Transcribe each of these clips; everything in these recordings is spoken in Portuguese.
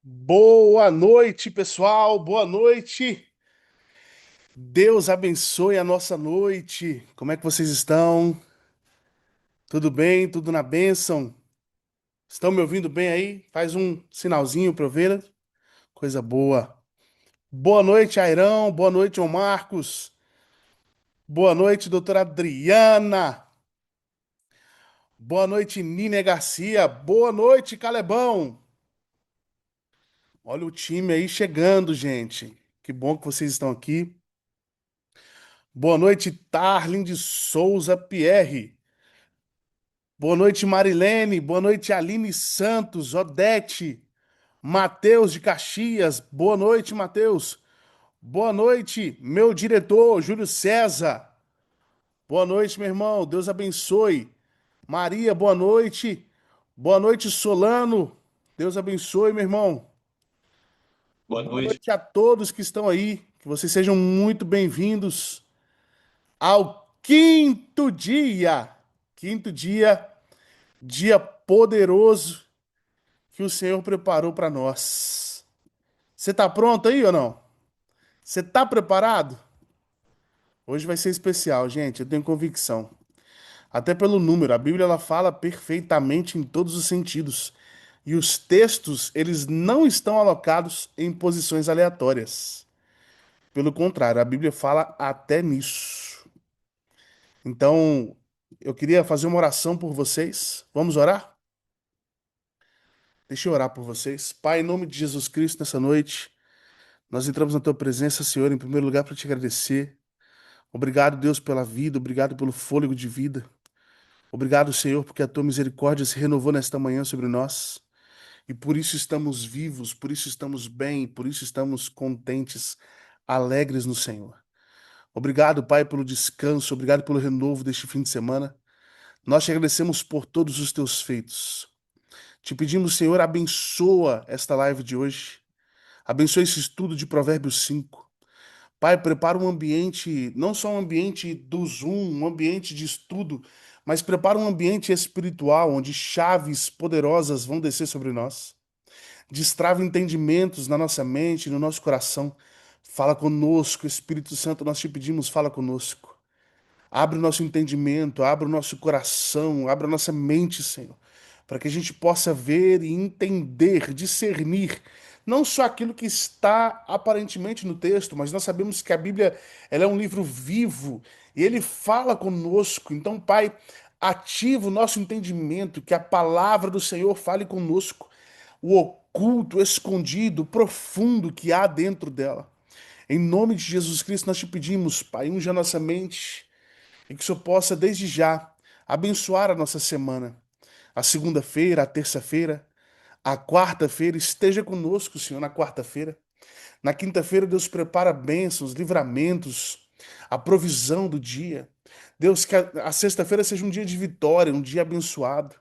Boa noite, pessoal. Boa noite. Deus abençoe a nossa noite. Como é que vocês estão? Tudo bem? Tudo na bênção? Estão me ouvindo bem aí? Faz um sinalzinho para eu ver. Coisa boa. Boa noite, Airão. Boa noite, João Marcos. Boa noite, doutora Adriana. Boa noite, Nínia Garcia. Boa noite, Calebão. Olha o time aí chegando, gente. Que bom que vocês estão aqui. Boa noite, Tarlin de Souza Pierre. Boa noite, Marilene. Boa noite, Aline Santos, Odete, Matheus de Caxias. Boa noite, Matheus. Boa noite, meu diretor, Júlio César. Boa noite, meu irmão. Deus abençoe. Maria, boa noite. Boa noite, Solano. Deus abençoe, meu irmão. Boa Boa noite. noite a todos que estão aí. Que vocês sejam muito bem-vindos ao quinto dia. Quinto dia, dia poderoso que o Senhor preparou para nós. Você está pronto aí ou não? Você está preparado? Hoje vai ser especial, gente, eu tenho convicção. Até pelo número, a Bíblia ela fala perfeitamente em todos os sentidos. E os textos, eles não estão alocados em posições aleatórias. Pelo contrário, a Bíblia fala até nisso. Então, eu queria fazer uma oração por vocês. Vamos orar? Deixa eu orar por vocês. Pai, em nome de Jesus Cristo, nessa noite, nós entramos na tua presença, Senhor, em primeiro lugar para te agradecer. Obrigado, Deus, pela vida, obrigado pelo fôlego de vida. Obrigado, Senhor, porque a tua misericórdia se renovou nesta manhã sobre nós. E por isso estamos vivos, por isso estamos bem, por isso estamos contentes, alegres no Senhor. Obrigado, Pai, pelo descanso, obrigado pelo renovo deste fim de semana. Nós te agradecemos por todos os teus feitos. Te pedimos, Senhor, abençoa esta live de hoje. Abençoa esse estudo de Provérbios 5. Pai, prepara um ambiente, não só um ambiente do Zoom, um ambiente de estudo, mas prepara um ambiente espiritual onde chaves poderosas vão descer sobre nós. Destrava entendimentos na nossa mente, no nosso coração. Fala conosco, Espírito Santo, nós te pedimos, fala conosco. Abre o nosso entendimento, abre o nosso coração, abre a nossa mente, Senhor, para que a gente possa ver e entender, discernir, não só aquilo que está aparentemente no texto, mas nós sabemos que a Bíblia ela é um livro vivo e ele fala conosco. Então, Pai, ativa o nosso entendimento, que a palavra do Senhor fale conosco, o oculto, o escondido, o profundo que há dentro dela. Em nome de Jesus Cristo, nós te pedimos, Pai, unja a nossa mente e que o Senhor possa, desde já, abençoar a nossa semana. A segunda-feira, a terça-feira, a quarta-feira, esteja conosco, Senhor, na quarta-feira. Na quinta-feira, Deus prepara bênçãos, livramentos, a provisão do dia. Deus, que a sexta-feira seja um dia de vitória, um dia abençoado.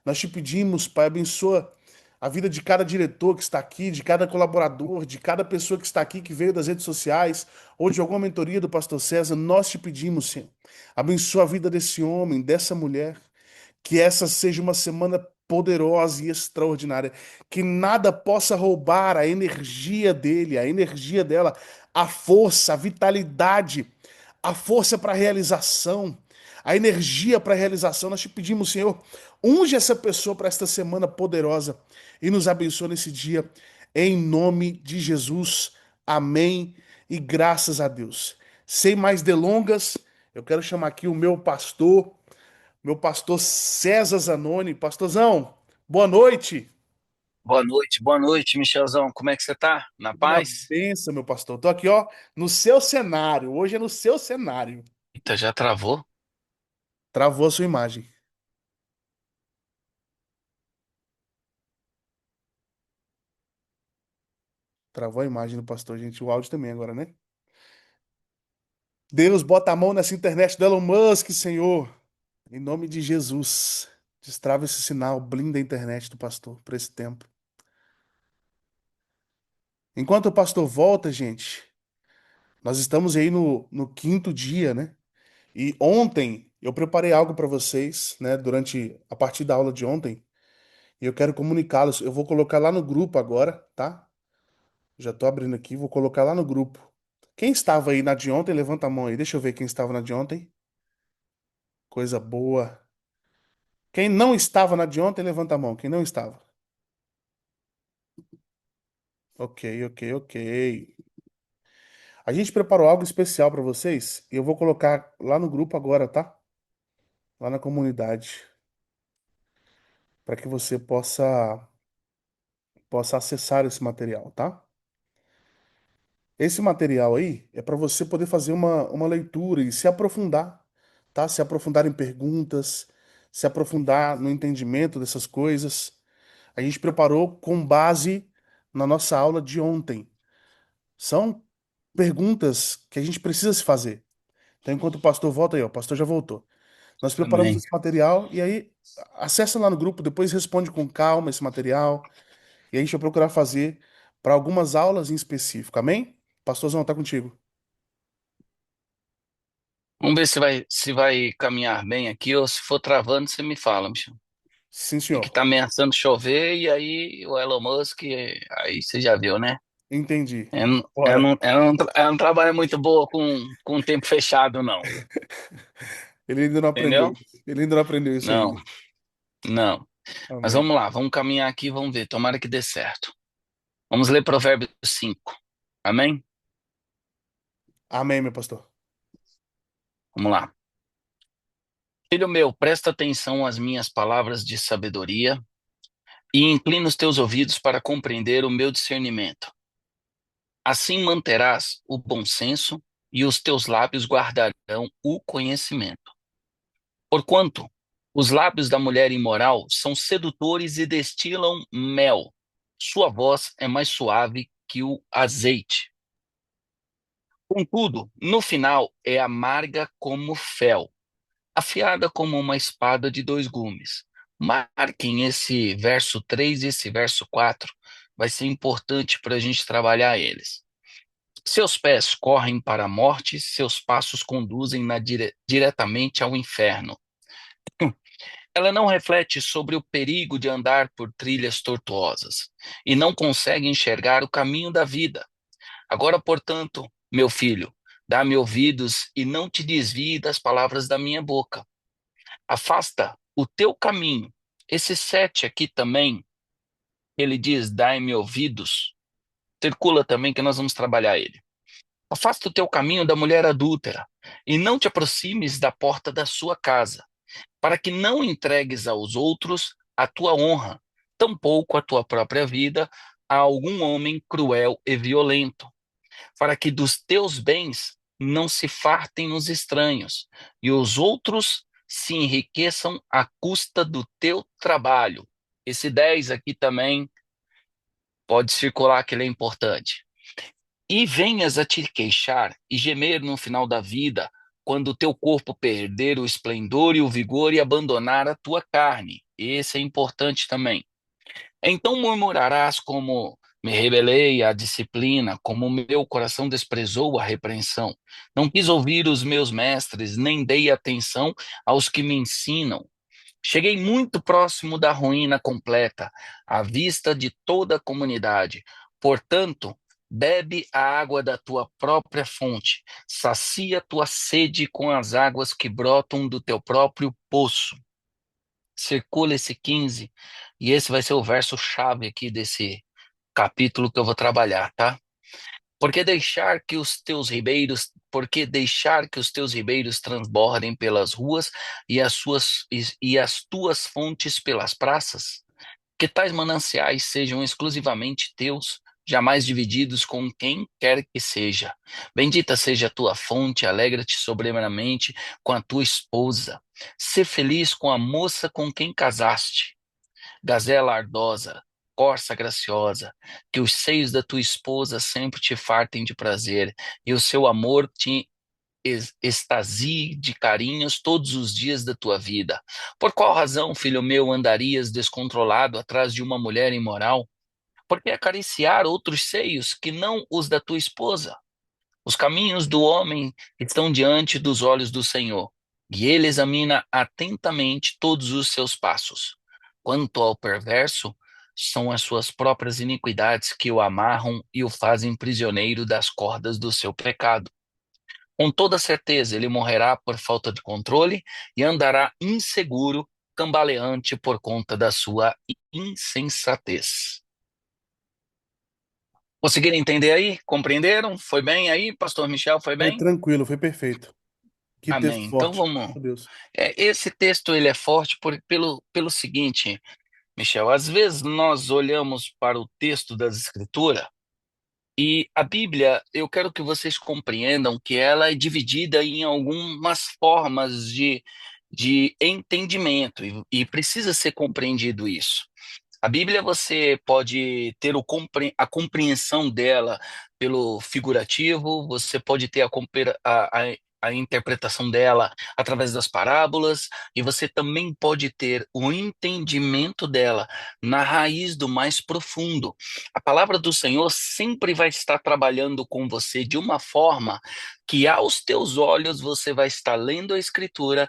Nós te pedimos, Pai, abençoa a vida de cada diretor que está aqui, de cada colaborador, de cada pessoa que está aqui, que veio das redes sociais, ou de alguma mentoria do Pastor César. Nós te pedimos, Senhor, abençoa a vida desse homem, dessa mulher. Que essa seja uma semana poderosa e extraordinária. Que nada possa roubar a energia dele, a energia dela, a força, a vitalidade, a força para a realização, a energia para a realização. Nós te pedimos, Senhor, unge essa pessoa para esta semana poderosa e nos abençoe nesse dia, em nome de Jesus. Amém e graças a Deus. Sem mais delongas, eu quero chamar aqui o meu pastor César Zanoni. Pastorzão, boa noite. Boa noite, Michelzão. Como é que você tá? Na Tudo na paz? benção, meu pastor. Tô aqui, ó, no seu cenário. Hoje é no seu cenário. Eita, já travou? Travou a sua imagem. Travou a imagem do pastor, gente. O áudio também agora, né? Deus, bota a mão nessa internet do Elon Musk, Senhor. Em nome de Jesus. Destrava esse sinal, blinda a internet do pastor para esse tempo. Enquanto o pastor volta, gente, nós estamos aí no quinto dia, né? E ontem eu preparei algo para vocês, né, durante a partir da aula de ontem. E eu quero comunicá-los. Eu vou colocar lá no grupo agora, tá? Já tô abrindo aqui, vou colocar lá no grupo. Quem estava aí na de ontem, levanta a mão aí. Deixa eu ver quem estava na de ontem. Coisa boa. Quem não estava na de ontem, levanta a mão. Quem não estava? Ok, ok, ok. A gente preparou algo especial para vocês e eu vou colocar lá no grupo agora, tá? Lá na comunidade, para que você possa acessar esse material, tá? Esse material aí é para você poder fazer uma leitura e se aprofundar, tá? Se aprofundar em perguntas, se aprofundar no entendimento dessas coisas. A gente preparou com base na nossa aula de ontem. São perguntas que a gente precisa se fazer. Então, enquanto o pastor volta aí, ó, o pastor já voltou. Nós preparamos Amém. esse material e aí acessa lá no grupo, depois responde com calma esse material e a gente vai procurar fazer para algumas aulas em específico, amém? Pastorzão, tá contigo. Vamos ver se vai caminhar bem aqui ou se for travando, você me fala, Michel. Sim, É que senhor. tá ameaçando chover e aí o Elon Musk, aí você já viu, né? Entendi. Ela Bora. não, ela não, ela não trabalha muito boa com o tempo fechado, não. Ele ainda não aprendeu. Entendeu? Ele ainda não aprendeu isso Não, ainda. não. Mas Amém. vamos lá, vamos caminhar aqui, vamos ver. Tomara que dê certo. Vamos ler Provérbios 5. Amém? Amém, meu pastor. Vamos lá. Filho meu, presta atenção às minhas palavras de sabedoria e inclina os teus ouvidos para compreender o meu discernimento. Assim manterás o bom senso e os teus lábios guardarão o conhecimento. Porquanto os lábios da mulher imoral são sedutores e destilam mel. Sua voz é mais suave que o azeite. Contudo, no final é amarga como fel, afiada como uma espada de dois gumes. Marquem esse verso 3 e esse verso 4. Vai ser importante para a gente trabalhar eles. Seus pés correm para a morte, seus passos conduzem diretamente ao inferno. Ela não reflete sobre o perigo de andar por trilhas tortuosas e não consegue enxergar o caminho da vida. Agora, portanto, meu filho, dá-me ouvidos e não te desvie das palavras da minha boca. Afasta o teu caminho. Esse 7 aqui também, ele diz: dai-me ouvidos. Circula também que nós vamos trabalhar ele. Afasta o teu caminho da mulher adúltera e não te aproximes da porta da sua casa, para que não entregues aos outros a tua honra, tampouco a tua própria vida a algum homem cruel e violento, para que dos teus bens não se fartem os estranhos e os outros se enriqueçam à custa do teu trabalho. Esse 10 aqui também pode circular, que ele é importante. E venhas a te queixar e gemer no final da vida, quando o teu corpo perder o esplendor e o vigor e abandonar a tua carne. Esse é importante também. Então murmurarás como me rebelei à disciplina, como o meu coração desprezou a repreensão. Não quis ouvir os meus mestres, nem dei atenção aos que me ensinam. Cheguei muito próximo da ruína completa, à vista de toda a comunidade. Portanto, bebe a água da tua própria fonte, sacia tua sede com as águas que brotam do teu próprio poço. Circula esse 15, e esse vai ser o verso chave aqui desse capítulo que eu vou trabalhar, tá? Porque deixar que os teus ribeiros transbordem pelas ruas e as tuas fontes pelas praças? Que tais mananciais sejam exclusivamente teus, jamais divididos com quem quer que seja. Bendita seja a tua fonte, alegra-te soberanamente com a tua esposa. Sê feliz com a moça com quem casaste, gazela ardosa, corça graciosa, que os seios da tua esposa sempre te fartem de prazer, e o seu amor te extasie de carinhos todos os dias da tua vida. Por qual razão, filho meu, andarias descontrolado atrás de uma mulher imoral? Por que acariciar outros seios que não os da tua esposa? Os caminhos do homem estão diante dos olhos do Senhor, e ele examina atentamente todos os seus passos. Quanto ao perverso, são as suas próprias iniquidades que o amarram e o fazem prisioneiro das cordas do seu pecado. Com toda certeza, ele morrerá por falta de controle e andará inseguro, cambaleante por conta da sua insensatez. Conseguiram entender aí? Compreenderam? Foi bem aí, Pastor Michel? Foi Foi bem? tranquilo, foi perfeito. Que texto Amém. Então forte. vamos. Meu Deus. Esse texto ele é forte pelo seguinte, Michel. Às vezes nós olhamos para o texto das Escrituras e a Bíblia, eu quero que vocês compreendam que ela é dividida em algumas formas de entendimento e precisa ser compreendido isso. A Bíblia você pode ter a compreensão dela pelo figurativo, você pode ter a interpretação dela através das parábolas, e você também pode ter o entendimento dela na raiz do mais profundo. A palavra do Senhor sempre vai estar trabalhando com você de uma forma que aos teus olhos você vai estar lendo a Escritura,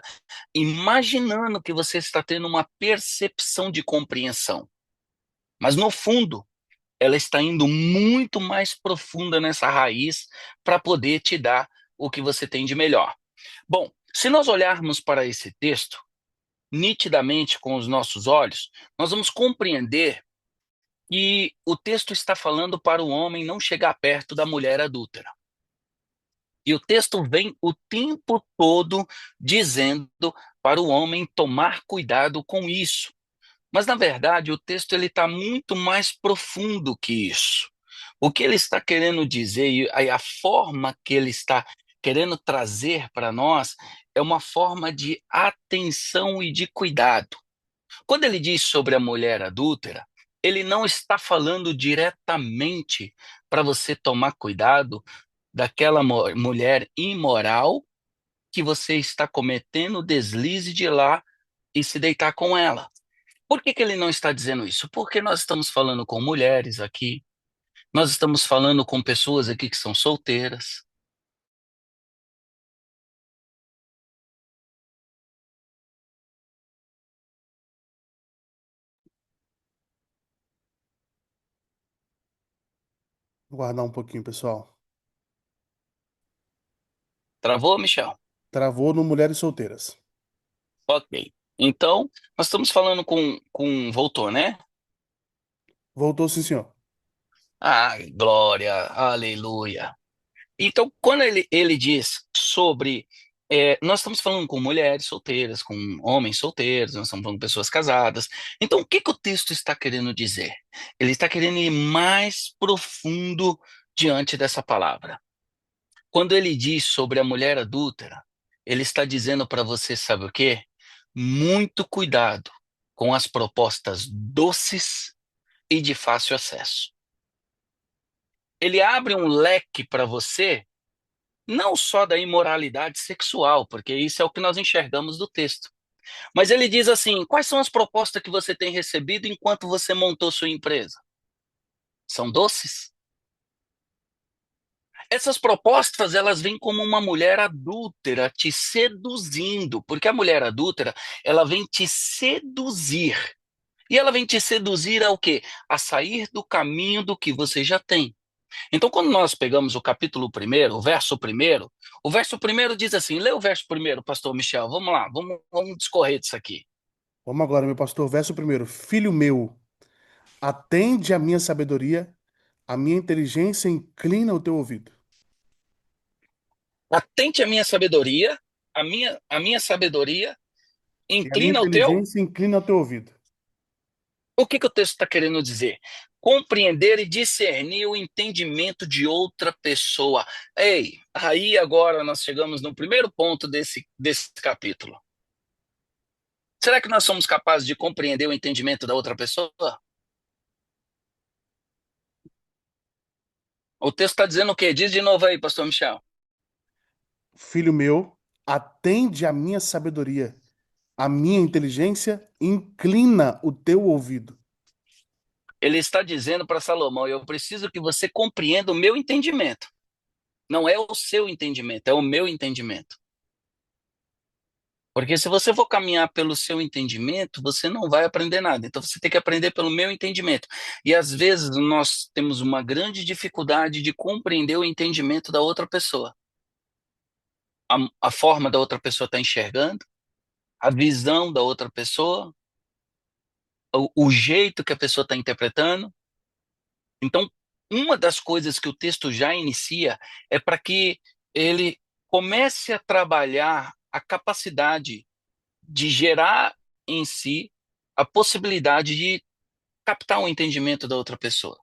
imaginando que você está tendo uma percepção de compreensão. Mas no fundo, ela está indo muito mais profunda nessa raiz para poder te dar o que você tem de melhor. Bom, se nós olharmos para esse texto nitidamente com os nossos olhos, nós vamos compreender que o texto está falando para o homem não chegar perto da mulher adúltera. E o texto vem o tempo todo dizendo para o homem tomar cuidado com isso. Mas, na verdade, o texto ele está muito mais profundo que isso. O que ele está querendo dizer e a forma que ele está querendo trazer para nós é uma forma de atenção e de cuidado. Quando ele diz sobre a mulher adúltera, ele não está falando diretamente para você tomar cuidado daquela mulher imoral que você está cometendo o deslize de ir lá e se deitar com ela. Por que que ele não está dizendo isso? Porque nós estamos falando com mulheres aqui, nós estamos falando com pessoas aqui que são solteiras. Vou guardar um pouquinho, pessoal. Travou, Michel? Travou no Mulheres Solteiras. Ok. Então, nós estamos falando com. Voltou, né? Voltou, sim, senhor. Ai, glória, aleluia. Então, quando ele diz sobre. Nós estamos falando com mulheres solteiras, com homens solteiros, nós estamos falando com pessoas casadas. Então, o que que o texto está querendo dizer? Ele está querendo ir mais profundo diante dessa palavra. Quando ele diz sobre a mulher adúltera, ele está dizendo para você, sabe o quê? Muito cuidado com as propostas doces e de fácil acesso. Ele abre um leque para você, não só da imoralidade sexual, porque isso é o que nós enxergamos do texto. Mas ele diz assim: quais são as propostas que você tem recebido enquanto você montou sua empresa? São doces? Essas propostas, elas vêm como uma mulher adúltera te seduzindo, porque a mulher adúltera, ela vem te seduzir. E ela vem te seduzir ao quê? A sair do caminho do que você já tem. Então, quando nós pegamos o capítulo primeiro, o verso primeiro diz assim, lê o verso primeiro, pastor Michel, vamos lá, vamos discorrer disso aqui. Vamos agora, meu pastor. Verso primeiro. Filho meu, atende a minha sabedoria, a minha inteligência inclina o teu ouvido. Atente à minha sabedoria, a minha sabedoria, E a minha inclina o teu. inteligência inclina o teu ouvido. O que que o texto está querendo dizer? Compreender e discernir o entendimento de outra pessoa. Ei, aí agora nós chegamos no primeiro ponto desse capítulo. Será que nós somos capazes de compreender o entendimento da outra pessoa? O texto está dizendo o quê? Diz de novo aí, pastor Michel. Filho meu, atende a minha sabedoria, a minha inteligência inclina o teu ouvido. Ele está dizendo para Salomão: eu preciso que você compreenda o meu entendimento. Não é o seu entendimento, é o meu entendimento. Porque se você for caminhar pelo seu entendimento, você não vai aprender nada. Então você tem que aprender pelo meu entendimento. E às vezes nós temos uma grande dificuldade de compreender o entendimento da outra pessoa. A forma da outra pessoa está enxergando, a visão da outra pessoa, o jeito que a pessoa está interpretando. Então, uma das coisas que o texto já inicia é para que ele comece a trabalhar a capacidade de gerar em si a possibilidade de captar o entendimento da outra pessoa.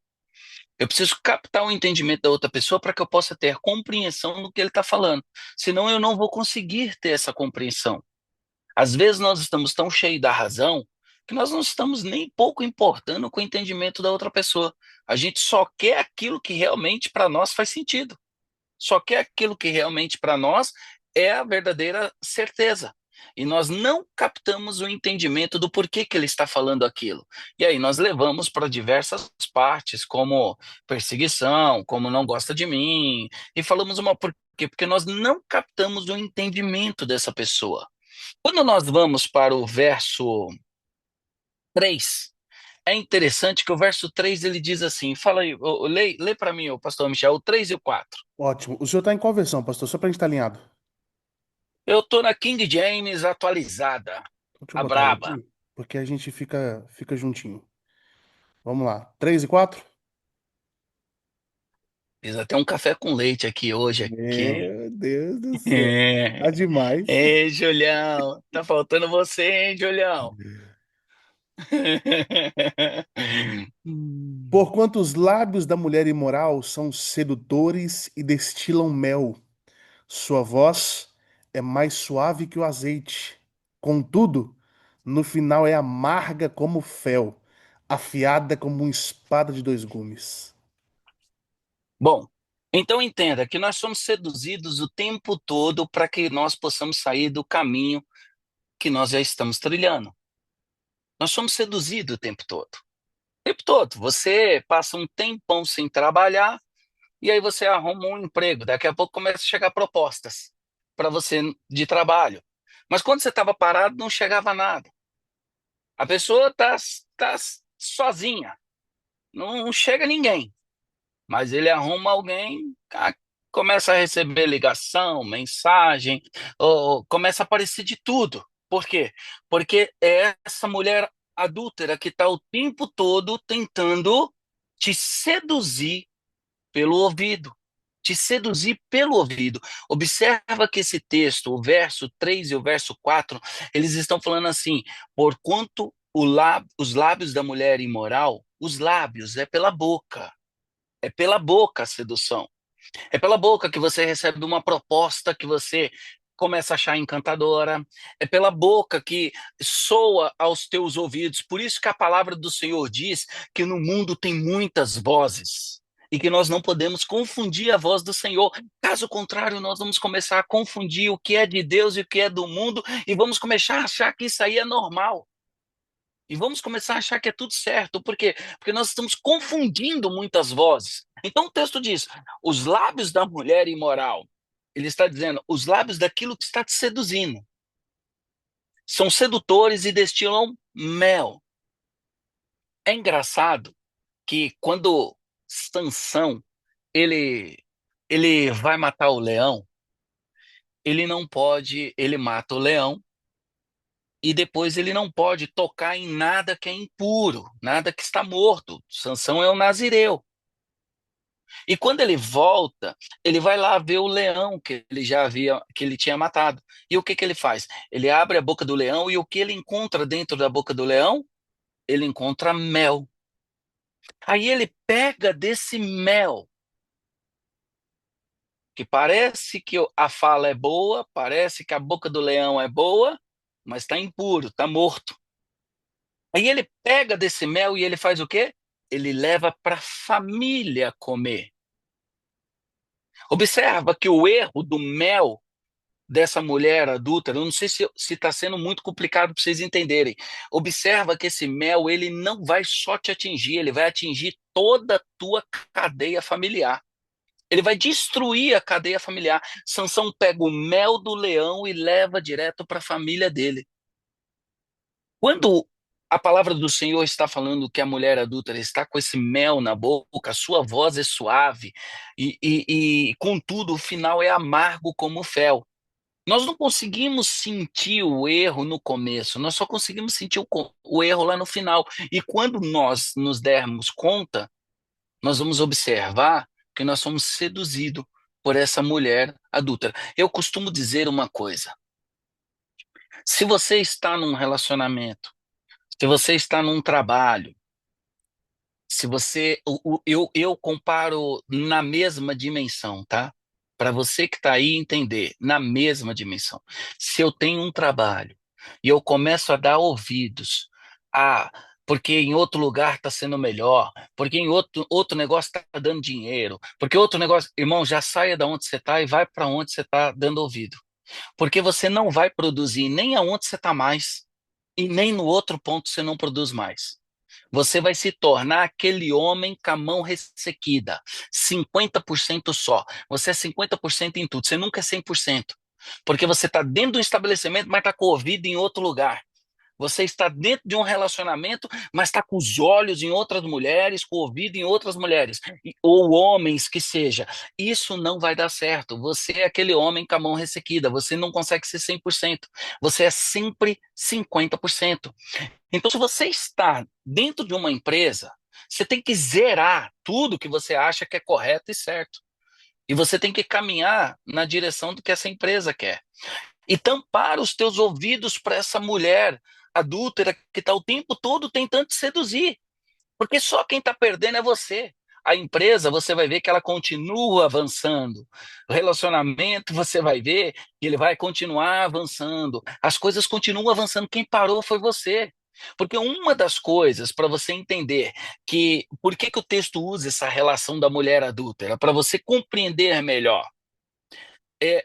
Eu preciso captar o entendimento da outra pessoa para que eu possa ter compreensão do que ele está falando. Senão eu não vou conseguir ter essa compreensão. Às vezes nós estamos tão cheios da razão que nós não estamos nem pouco importando com o entendimento da outra pessoa. A gente só quer aquilo que realmente para nós faz sentido. Só que aquilo que realmente para nós é a verdadeira certeza. E nós não captamos o entendimento do porquê que ele está falando aquilo. E aí nós levamos para diversas partes, como perseguição, como não gosta de mim, e falamos uma por quê? Porque nós não captamos o entendimento dessa pessoa. Quando nós vamos para o verso 3, é interessante que o verso 3 ele diz assim, fala aí, lê para mim, o pastor Michel, o 3 e o 4. Ótimo. O senhor está em qual versão, pastor? Só para a gente estar alinhado. Eu tô na King James atualizada, Então, deixa eu a botar ela braba. aqui, porque a gente fica juntinho. Vamos lá. 3 e 4. Fiz até um café com leite aqui hoje. Aqui. Meu Deus do céu. Tá demais. Ei, Julião, tá faltando você, hein, Julião? Porquanto os lábios da mulher imoral são sedutores e destilam mel, sua voz é mais suave que o azeite. Contudo, no final é amarga como fel, afiada como uma espada de dois gumes. Bom, então entenda que nós somos seduzidos o tempo todo para que nós possamos sair do caminho que nós já estamos trilhando. Nós somos seduzidos o tempo todo. O tempo todo. Você passa um tempão sem trabalhar e aí você arruma um emprego. Daqui a pouco começa a chegar propostas para você de trabalho. Mas quando você estava parado, não chegava nada. A pessoa tá sozinha, não chega ninguém. Mas ele arruma alguém, começa a receber ligação, mensagem, ou começa a aparecer de tudo. Por quê? Porque é essa mulher adúltera que está o tempo todo tentando te seduzir pelo ouvido. Te seduzir pelo ouvido. Observa que esse texto, o verso 3 e o verso 4, eles estão falando assim: porquanto os lábios da mulher imoral, os lábios é pela boca a sedução. É pela boca que você recebe uma proposta que você começa a achar encantadora. É pela boca que soa aos teus ouvidos. Por isso que a palavra do Senhor diz que no mundo tem muitas vozes. E que nós não podemos confundir a voz do Senhor. Caso contrário, nós vamos começar a confundir o que é de Deus e o que é do mundo, e vamos começar a achar que isso aí é normal. E vamos começar a achar que é tudo certo. Por quê? Porque nós estamos confundindo muitas vozes. Então o texto diz: os lábios da mulher imoral. Ele está dizendo, os lábios daquilo que está te seduzindo. São sedutores e destilam mel. É engraçado que quando Sansão ele, ele vai matar o leão, ele não pode, ele mata o leão e depois ele não pode tocar em nada que é impuro, nada que está morto. Sansão é um nazireu. E quando ele volta, ele vai lá ver o leão que ele já havia, que ele tinha matado. E o que que ele faz? Ele abre a boca do leão e o que ele encontra dentro da boca do leão? Ele encontra mel. Aí ele pega desse mel, que parece que a fala é boa, parece que a boca do leão é boa, mas está impuro, está morto. Aí ele pega desse mel e ele faz o quê? Ele leva para a família comer. Observa que o erro do mel dessa mulher adúltera, eu não sei se está sendo muito complicado para vocês entenderem. Observa que esse mel, ele não vai só te atingir, ele vai atingir toda a tua cadeia familiar. Ele vai destruir a cadeia familiar. Sansão pega o mel do leão e leva direto para a família dele. Quando a palavra do Senhor está falando que a mulher adúltera está com esse mel na boca, a sua voz é suave, contudo, o final é amargo como fel. Nós não conseguimos sentir o erro no começo, nós só conseguimos sentir o erro lá no final. E quando nós nos dermos conta, nós vamos observar que nós somos seduzidos por essa mulher adúltera. Eu costumo dizer uma coisa: se você está num relacionamento, se você está num trabalho, se você, eu comparo na mesma dimensão, tá? Para você que está aí entender, na mesma dimensão. Se eu tenho um trabalho e eu começo a dar ouvidos, ah, porque em outro lugar está sendo melhor, porque em outro negócio está dando dinheiro, porque outro negócio, irmão, já saia da onde você está e vai para onde você está dando ouvido, porque você não vai produzir nem aonde você está mais e nem no outro ponto você não produz mais. Você vai se tornar aquele homem com a mão ressequida, 50% só. Você é 50% em tudo, você nunca é 100%. Porque você está dentro do estabelecimento, mas está com o ouvido em outro lugar. Você está dentro de um relacionamento, mas está com os olhos em outras mulheres, com o ouvido em outras mulheres, ou homens que seja. Isso não vai dar certo. Você é aquele homem com a mão ressequida, você não consegue ser 100%. Você é sempre 50%. Então, se você está dentro de uma empresa, você tem que zerar tudo que você acha que é correto e certo. E você tem que caminhar na direção do que essa empresa quer. E tampar os teus ouvidos para essa mulher adúltera que está o tempo todo tentando te seduzir. Porque só quem está perdendo é você. A empresa, você vai ver que ela continua avançando. O relacionamento, você vai ver que ele vai continuar avançando. As coisas continuam avançando. Quem parou foi você. Porque uma das coisas para você entender que por que o texto usa essa relação da mulher adúltera, para você compreender melhor, é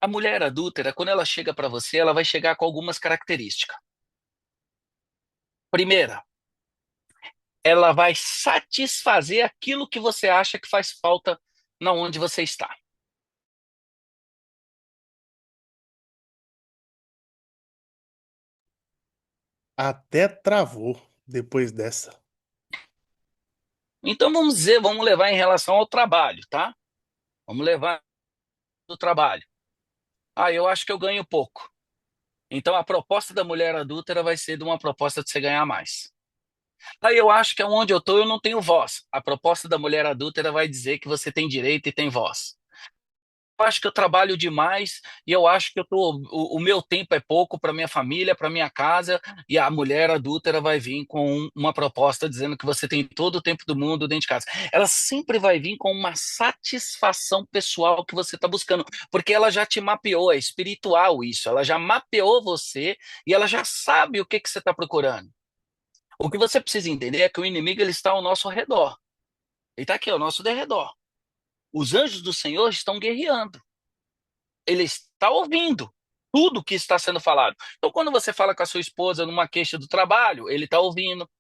a mulher adúltera, quando ela chega para você, ela vai chegar com algumas características. Primeira, ela vai satisfazer aquilo que você acha que faz falta na onde você está. Até travou depois dessa. Então vamos dizer, vamos levar em relação ao trabalho, tá? Vamos levar do trabalho. Ah, eu acho que eu ganho pouco. Então a proposta da mulher adúltera vai ser de uma proposta de você ganhar mais. Aí eu acho que onde eu estou eu não tenho voz. A proposta da mulher adúltera vai dizer que você tem direito e tem voz. Eu acho que eu trabalho demais e eu acho que o meu tempo é pouco para minha família, para minha casa, e a mulher adúltera vai vir com uma proposta dizendo que você tem todo o tempo do mundo dentro de casa. Ela sempre vai vir com uma satisfação pessoal que você está buscando, porque ela já te mapeou, é espiritual isso, ela já mapeou você e ela já sabe o que que você está procurando. O que você precisa entender é que o inimigo ele está ao nosso redor, ele está aqui ao nosso derredor. Os anjos do Senhor estão guerreando. Ele está ouvindo tudo que está sendo falado. Então, quando você fala com a sua esposa numa queixa do trabalho, ele está ouvindo.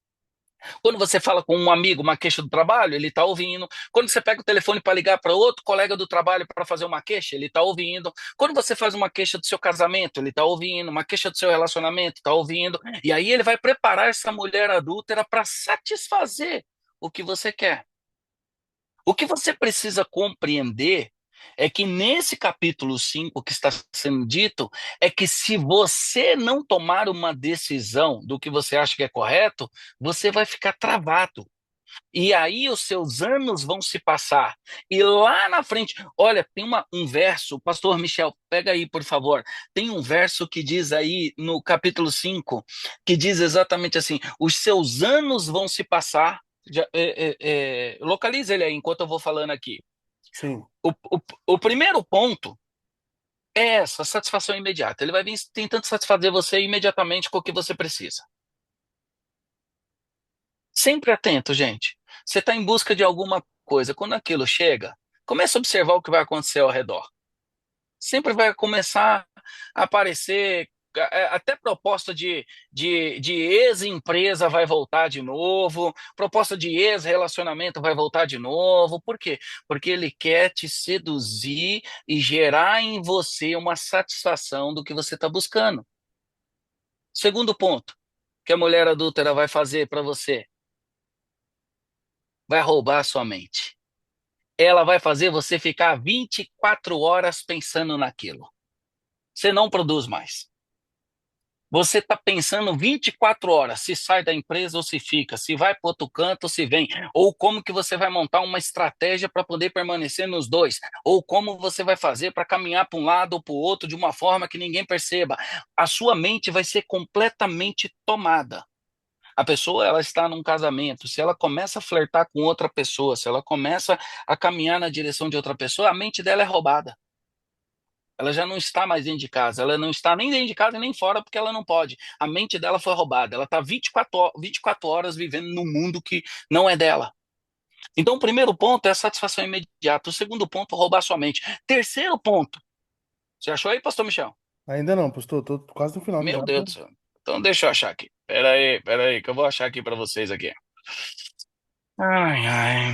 Quando você fala com um amigo uma queixa do trabalho, ele está ouvindo. Quando você pega o telefone para ligar para outro colega do trabalho para fazer uma queixa, ele está ouvindo. Quando você faz uma queixa do seu casamento, ele está ouvindo. Uma queixa do seu relacionamento, está ouvindo. E aí ele vai preparar essa mulher adúltera para satisfazer o que você quer. O que você precisa compreender é que nesse capítulo 5 que está sendo dito, é que se você não tomar uma decisão do que você acha que é correto, você vai ficar travado. E aí os seus anos vão se passar. E lá na frente, olha, tem um verso, pastor Michel, pega aí, por favor. Tem um verso que diz aí no capítulo 5 que diz exatamente assim: os seus anos vão se passar. Localiza ele aí enquanto eu vou falando aqui. Sim. O primeiro ponto é essa satisfação imediata. Ele vai vir tentando satisfazer você imediatamente com o que você precisa. Sempre atento, gente. Você está em busca de alguma coisa. Quando aquilo chega, comece a observar o que vai acontecer ao redor. Sempre vai começar a aparecer. até proposta de ex-empresa vai voltar de novo, proposta de ex-relacionamento vai voltar de novo. Por quê? Porque ele quer te seduzir e gerar em você uma satisfação do que você está buscando. Segundo ponto que a mulher adúltera vai fazer para você, vai roubar a sua mente. Ela vai fazer você ficar 24 horas pensando naquilo. Você não produz mais. Você está pensando 24 horas se sai da empresa ou se fica, se vai para outro canto ou se vem, ou como que você vai montar uma estratégia para poder permanecer nos dois, ou como você vai fazer para caminhar para um lado ou para o outro de uma forma que ninguém perceba. A sua mente vai ser completamente tomada. A pessoa, ela está num casamento, se ela começa a flertar com outra pessoa, se ela começa a caminhar na direção de outra pessoa, a mente dela é roubada. Ela já não está mais dentro de casa, ela não está nem dentro de casa nem fora porque ela não pode. A mente dela foi roubada, ela está 24 horas vivendo num mundo que não é dela. Então, o primeiro ponto é a satisfação imediata. O segundo ponto, roubar sua mente. Terceiro ponto, você achou aí, pastor Michel? Ainda não, pastor. Tô quase no final Meu já. Deus do céu. Então, deixa eu achar aqui. Pera aí, que eu vou achar aqui para vocês aqui. Ai, ai.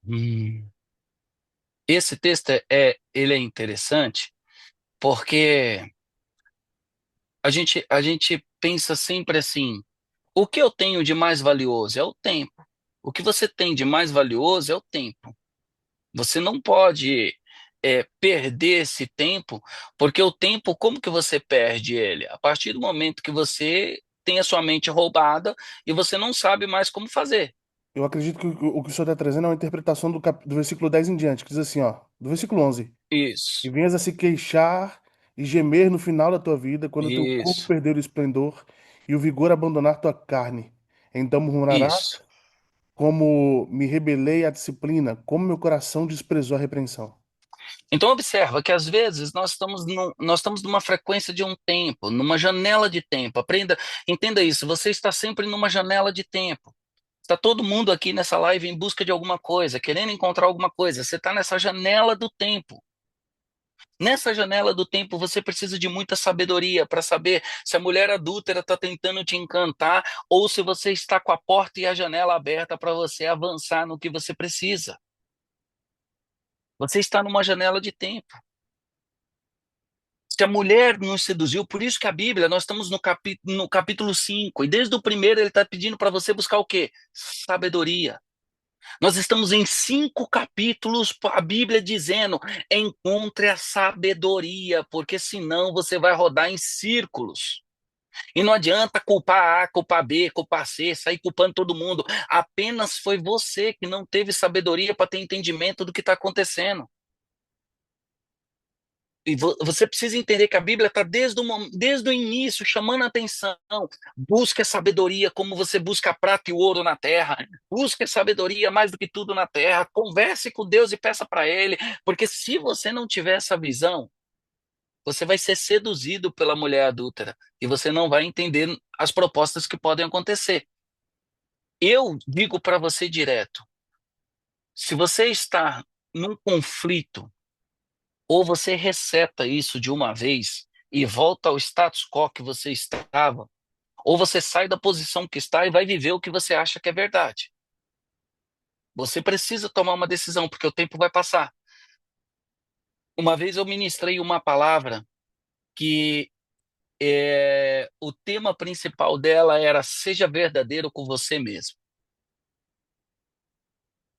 Hum. Esse texto ele é interessante porque a gente pensa sempre assim: o que eu tenho de mais valioso é o tempo. O que você tem de mais valioso é o tempo. Você não pode perder esse tempo, porque o tempo, como que você perde ele? A partir do momento que você tem a sua mente roubada e você não sabe mais como fazer. Eu acredito que o que o senhor está trazendo é uma interpretação do versículo 10 em diante, que diz assim, ó, do versículo 11. E Isso, venhas a se queixar e gemer no final da tua vida, quando teu corpo isso, perder o esplendor e o vigor abandonar tua carne. Então isso. murmurarás, como me rebelei à disciplina, como meu coração desprezou a repreensão. Então observa que às vezes nós estamos numa frequência de um tempo, numa janela de tempo. Aprenda, entenda isso. Você está sempre numa janela de tempo. Está todo mundo aqui nessa live em busca de alguma coisa, querendo encontrar alguma coisa. Você está nessa janela do tempo. Nessa janela do tempo, você precisa de muita sabedoria para saber se a mulher adúltera está tentando te encantar ou se você está com a porta e a janela aberta para você avançar no que você precisa. Você está numa janela de tempo. Se a mulher nos seduziu, por isso que a Bíblia, nós estamos no capítulo 5 e desde o primeiro ele está pedindo para você buscar o quê? Sabedoria. Nós estamos em 5 capítulos, a Bíblia dizendo: encontre a sabedoria, porque senão você vai rodar em círculos. E não adianta culpar A, culpar B, culpar C, sair culpando todo mundo. Apenas foi você que não teve sabedoria para ter entendimento do que está acontecendo. E você precisa entender que a Bíblia está desde o início chamando a atenção. Busque a sabedoria como você busca a prata e o ouro na terra. Busque a sabedoria mais do que tudo na terra. Converse com Deus e peça para Ele. Porque se você não tiver essa visão, você vai ser seduzido pela mulher adúltera. E você não vai entender as propostas que podem acontecer. Eu digo para você direto: se você está num conflito, ou você reseta isso de uma vez e volta ao status quo que você estava, ou você sai da posição que está e vai viver o que você acha que é verdade. Você precisa tomar uma decisão, porque o tempo vai passar. Uma vez eu ministrei uma palavra que o tema principal dela era: seja verdadeiro com você mesmo.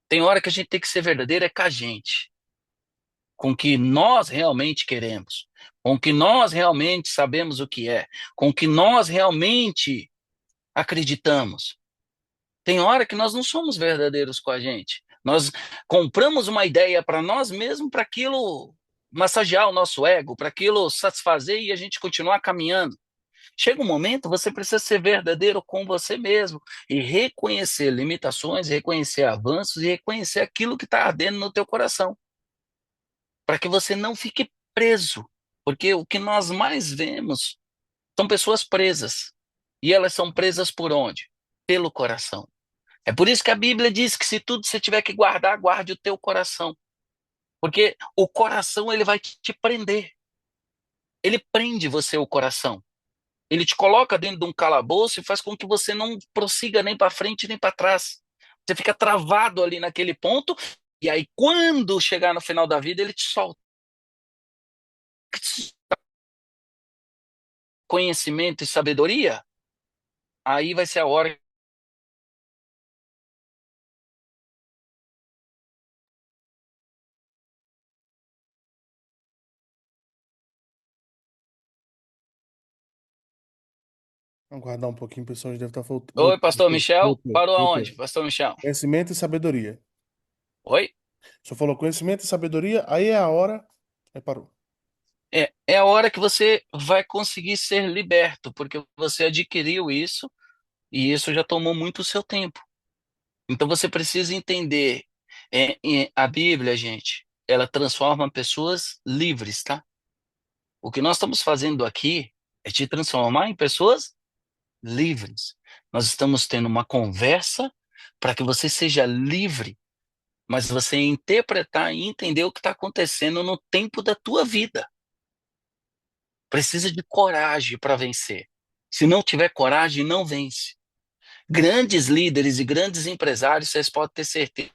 Tem hora que a gente tem que ser verdadeiro com a gente, com o que nós realmente queremos, com o que nós realmente sabemos o que é, com o que nós realmente acreditamos. Tem hora que nós não somos verdadeiros com a gente. Nós compramos uma ideia para nós mesmos, para aquilo massagear o nosso ego, para aquilo satisfazer e a gente continuar caminhando. Chega um momento, você precisa ser verdadeiro com você mesmo e reconhecer limitações, reconhecer avanços e reconhecer aquilo que está ardendo no teu coração, para que você não fique preso, porque o que nós mais vemos são pessoas presas. E elas são presas por onde? Pelo coração. É por isso que a Bíblia diz que se tudo você tiver que guardar, guarde o teu coração. Porque o coração ele vai te prender. Ele prende você o coração. Ele te coloca dentro de um calabouço e faz com que você não prossiga nem para frente nem para trás. Você fica travado ali naquele ponto, e aí quando chegar no final da vida, ele te solta. Conhecimento e sabedoria, aí vai ser a hora. Vamos guardar um pouquinho, o pessoal já deve estar Oi, voltando. pastor Michel. Voltou, Parou aonde, voltou. pastor Michel? Conhecimento e sabedoria. Oi? Só falou conhecimento e sabedoria, aí é a hora. Aí parou. É a hora que você vai conseguir ser liberto, porque você adquiriu isso e isso já tomou muito o seu tempo. Então você precisa entender. A Bíblia, gente, ela transforma pessoas livres, tá? O que nós estamos fazendo aqui é te transformar em pessoas livres. Nós estamos tendo uma conversa para que você seja livre, mas você interpretar e entender o que está acontecendo no tempo da tua vida. Precisa de coragem para vencer. Se não tiver coragem, não vence. Grandes líderes e grandes empresários, vocês podem ter certeza,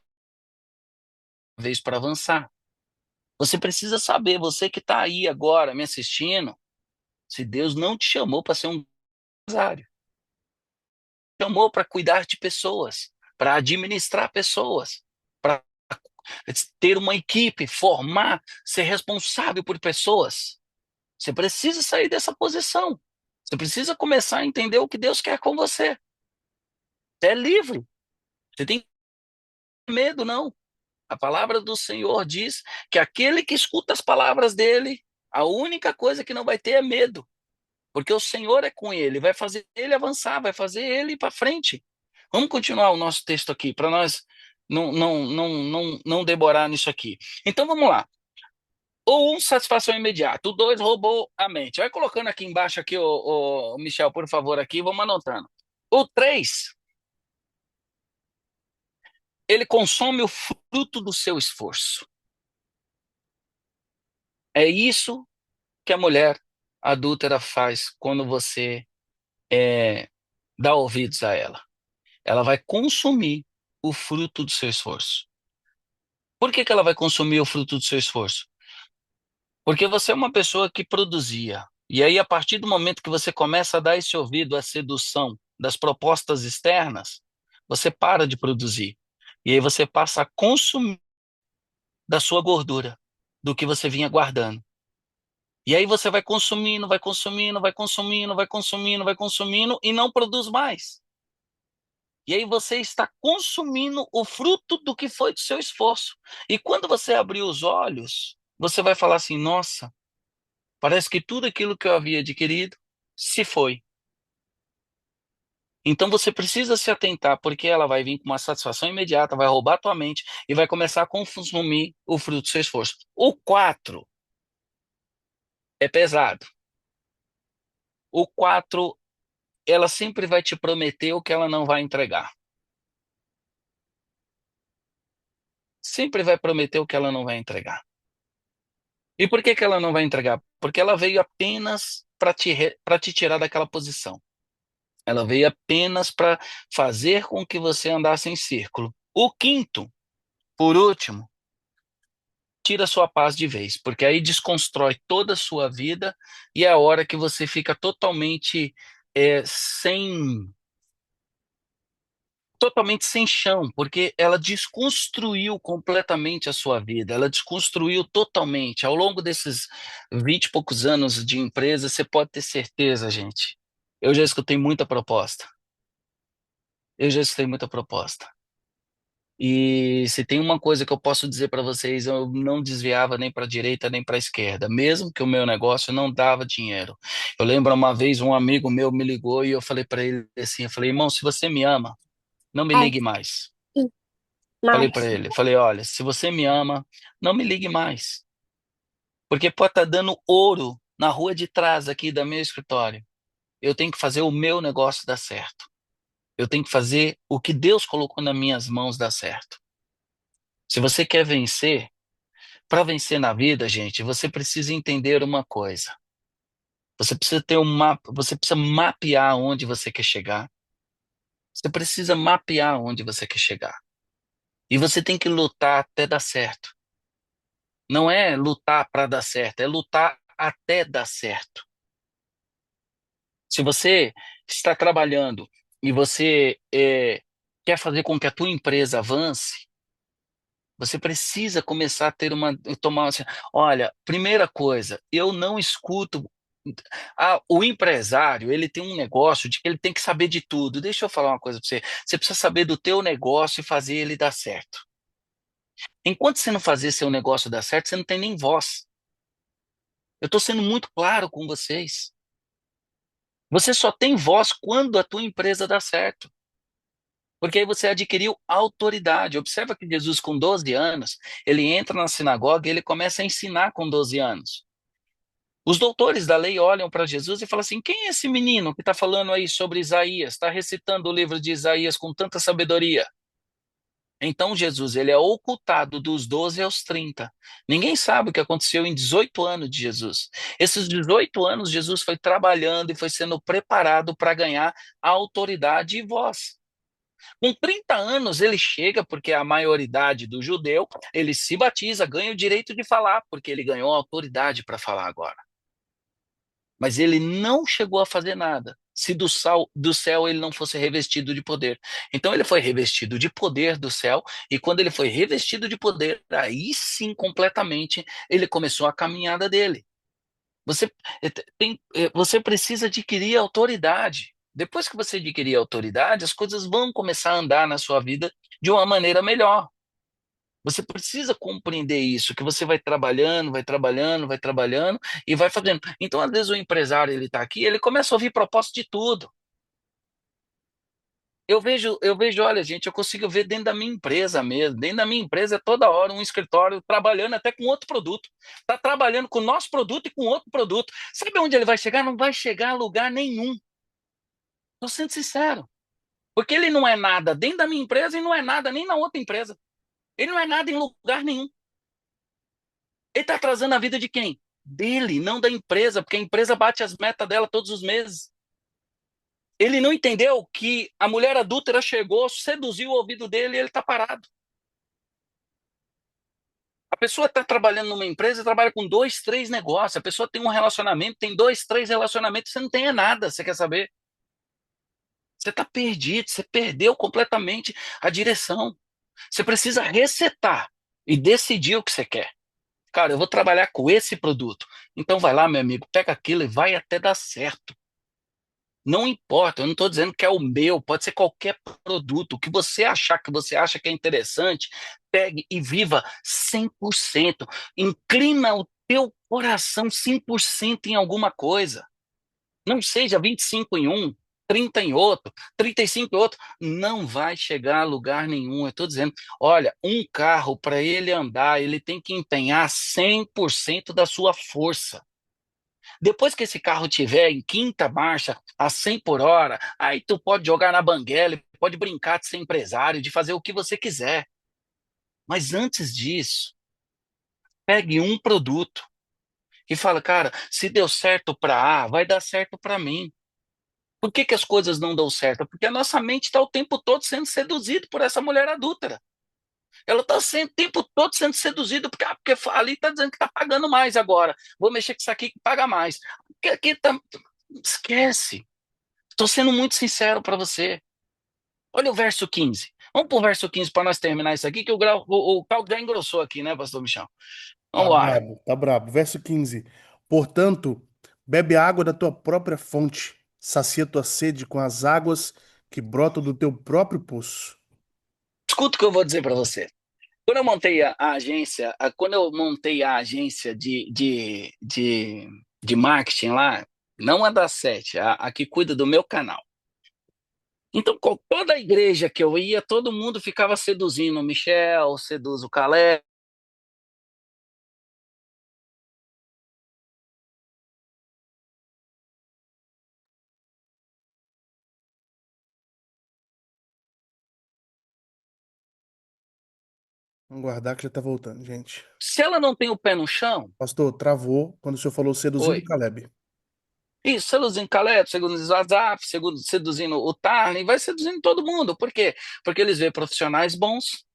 vez para avançar. Você precisa saber, você que está aí agora me assistindo, se Deus não te chamou para ser um empresário, chamou para cuidar de pessoas, para administrar pessoas, para ter uma equipe, formar, ser responsável por pessoas. Você precisa sair dessa posição. Você precisa começar a entender o que Deus quer com você. Você é livre. Você tem medo, não. A palavra do Senhor diz que aquele que escuta as palavras dele, a única coisa que não vai ter é medo, porque o Senhor é com ele, vai fazer ele avançar, vai fazer ele ir para frente. Vamos continuar o nosso texto aqui, para nós não demorar nisso aqui. Então vamos lá. O um, satisfação imediata. O dois, roubou a mente. Vai colocando aqui embaixo, aqui, o Michel, por favor, aqui, vamos anotando. O três, ele consome o fruto do seu esforço. É isso que a mulher adúltera faz quando você dá ouvidos a ela. Ela vai consumir o fruto do seu esforço. Por que que ela vai consumir o fruto do seu esforço? Porque você é uma pessoa que produzia. E aí, a partir do momento que você começa a dar esse ouvido à sedução das propostas externas, você para de produzir. E aí você passa a consumir da sua gordura, do que você vinha guardando. E aí você vai consumindo, vai consumindo, vai consumindo, vai consumindo, vai consumindo e não produz mais. E aí você está consumindo o fruto do que foi do seu esforço. E quando você abrir os olhos, você vai falar assim: nossa, parece que tudo aquilo que eu havia adquirido se foi. Então você precisa se atentar, porque ela vai vir com uma satisfação imediata, vai roubar a tua mente e vai começar a consumir o fruto do seu esforço. O 4 é pesado. O 4, ela sempre vai te prometer o que ela não vai entregar. Sempre vai prometer o que ela não vai entregar. E por que que ela não vai entregar? Porque ela veio apenas para te tirar daquela posição. Ela veio apenas para fazer com que você andasse em círculo. O quinto, por último, tira sua paz de vez, porque aí desconstrói toda a sua vida e é a hora que você fica totalmente sem chão, porque ela desconstruiu completamente a sua vida, ela desconstruiu totalmente. Ao longo desses 20 e poucos anos de empresa, você pode ter certeza, gente. Eu já escutei muita proposta. Eu já escutei muita proposta. E se tem uma coisa que eu posso dizer para vocês, eu não desviava nem para a direita nem para a esquerda, mesmo que o meu negócio não dava dinheiro. Eu lembro uma vez um amigo meu me ligou e eu falei para ele assim, eu falei, irmão, se você me ama, não me Ai, ligue mais. Falei para Márcio. ele, falei, olha, se você me ama, não me ligue mais, porque pode estar dando ouro na rua de trás aqui do meu escritório. Eu tenho que fazer o meu negócio dar certo. Eu tenho que fazer o que Deus colocou nas minhas mãos dar certo. Se você quer vencer, Para vencer na vida, gente, você precisa entender uma coisa. Você precisa ter um mapa, você precisa mapear onde você quer chegar. Você precisa mapear onde você quer chegar. E você tem que lutar até dar certo. Não é lutar para dar certo, é lutar até dar certo. Se você está trabalhando e você quer fazer com que a tua empresa avance, você precisa começar a ter tomar assim, olha, primeira coisa, eu não escuto. O empresário, ele tem um negócio de que ele tem que saber de tudo. Deixa eu falar uma coisa para você. Você precisa saber do teu negócio e fazer ele dar certo. Enquanto você não fazer seu negócio dar certo, você não tem nem voz. Eu estou sendo muito claro com vocês. Você só tem voz quando a tua empresa dá certo. Porque aí você adquiriu autoridade. Observa que Jesus, com 12 anos, ele entra na sinagoga e ele começa a ensinar com 12 anos. Os doutores da lei olham para Jesus e falam assim: quem é esse menino que está falando aí sobre Isaías, está recitando o livro de Isaías com tanta sabedoria? Então Jesus, ele é ocultado dos 12 aos 30. Ninguém sabe o que aconteceu em 18 anos de Jesus. Esses 18 anos, Jesus foi trabalhando e foi sendo preparado para ganhar autoridade e voz. Com 30 anos, ele chega, porque é a maioridade do judeu, ele se batiza, ganha o direito de falar, porque ele ganhou autoridade para falar agora. Mas ele não chegou a fazer nada se do céu ele não fosse revestido de poder. Então ele foi revestido de poder do céu, e quando ele foi revestido de poder, aí sim, completamente, ele começou a caminhada dele. Você, você precisa adquirir autoridade. Depois que você adquirir autoridade, as coisas vão começar a andar na sua vida de uma maneira melhor. Você precisa compreender isso, que você vai trabalhando, vai trabalhando, vai trabalhando e vai fazendo. Então, às vezes, o empresário ele está aqui, ele começa a ouvir proposta de tudo. Eu vejo, olha, gente, eu consigo ver dentro da minha empresa mesmo. Dentro da minha empresa é toda hora um escritório trabalhando até com outro produto. Está trabalhando com o nosso produto e com outro produto. Sabe onde ele vai chegar? Não vai chegar a lugar nenhum. Estou sendo sincero. Porque ele não é nada dentro da minha empresa e não é nada nem na outra empresa. Ele não é nada em lugar nenhum. Ele está atrasando a vida de quem? Dele, não da empresa, porque a empresa bate as metas dela todos os meses. Ele não entendeu que a mulher adúltera chegou, seduziu o ouvido dele e ele está parado. A pessoa está trabalhando numa empresa, trabalha com dois, três negócios. A pessoa tem um relacionamento, tem dois, três relacionamentos, você não tem nada, você quer saber? Você está perdido, você perdeu completamente a direção. Você precisa resetar e decidir o que você quer. Cara, eu vou trabalhar com esse produto. Então vai lá, meu amigo, pega aquilo e vai até dar certo. Não importa, eu não estou dizendo que é o meu, pode ser qualquer produto. O que você achar que você acha que é interessante, pegue e viva 100%. Inclina o teu coração 100% em alguma coisa. Não seja 25 em um, 30 em outro, 35 em outro. Não vai chegar a lugar nenhum. Eu estou dizendo, olha, um carro, para ele andar, ele tem que empenhar 100% da sua força. Depois que esse carro tiver em quinta marcha, a 100 por hora, aí tu pode jogar na banguela, pode brincar de ser empresário, de fazer o que você quiser. Mas antes disso, pegue um produto e fala, cara, se deu certo para A, vai dar certo para mim. Por que que as coisas não dão certo? Porque a nossa mente está o tempo todo sendo seduzida por essa mulher adúltera. Ela está o tempo todo sendo seduzida porque ali está dizendo que está pagando mais agora. Vou mexer com isso aqui que paga mais. Porque aqui tá... Esquece. Estou sendo muito sincero para você. Olha o verso 15. Vamos para o verso 15 para nós terminar isso aqui, que o caldo já engrossou aqui, né, pastor Michão? Tá Vamos lá. brabo, tá brabo. Verso 15. Portanto, bebe água da tua própria fonte, sacia tua sede com as águas que brotam do teu próprio poço. Escuta o que eu vou dizer para você. Quando eu montei a agência de marketing lá, não a das sete, a que cuida do meu canal. Então, com toda a igreja que eu ia, todo mundo ficava seduzindo o Michel, seduz o Caleb. Vamos guardar que já tá voltando, gente. Se ela não tem o pé no chão, Pastor, travou quando o senhor falou seduzindo o oi. Caleb. Isso, seduzindo Caleb, seduzindo o WhatsApp, seduzindo o Tarlin, vai seduzindo todo mundo. Por quê? Porque eles veem profissionais bons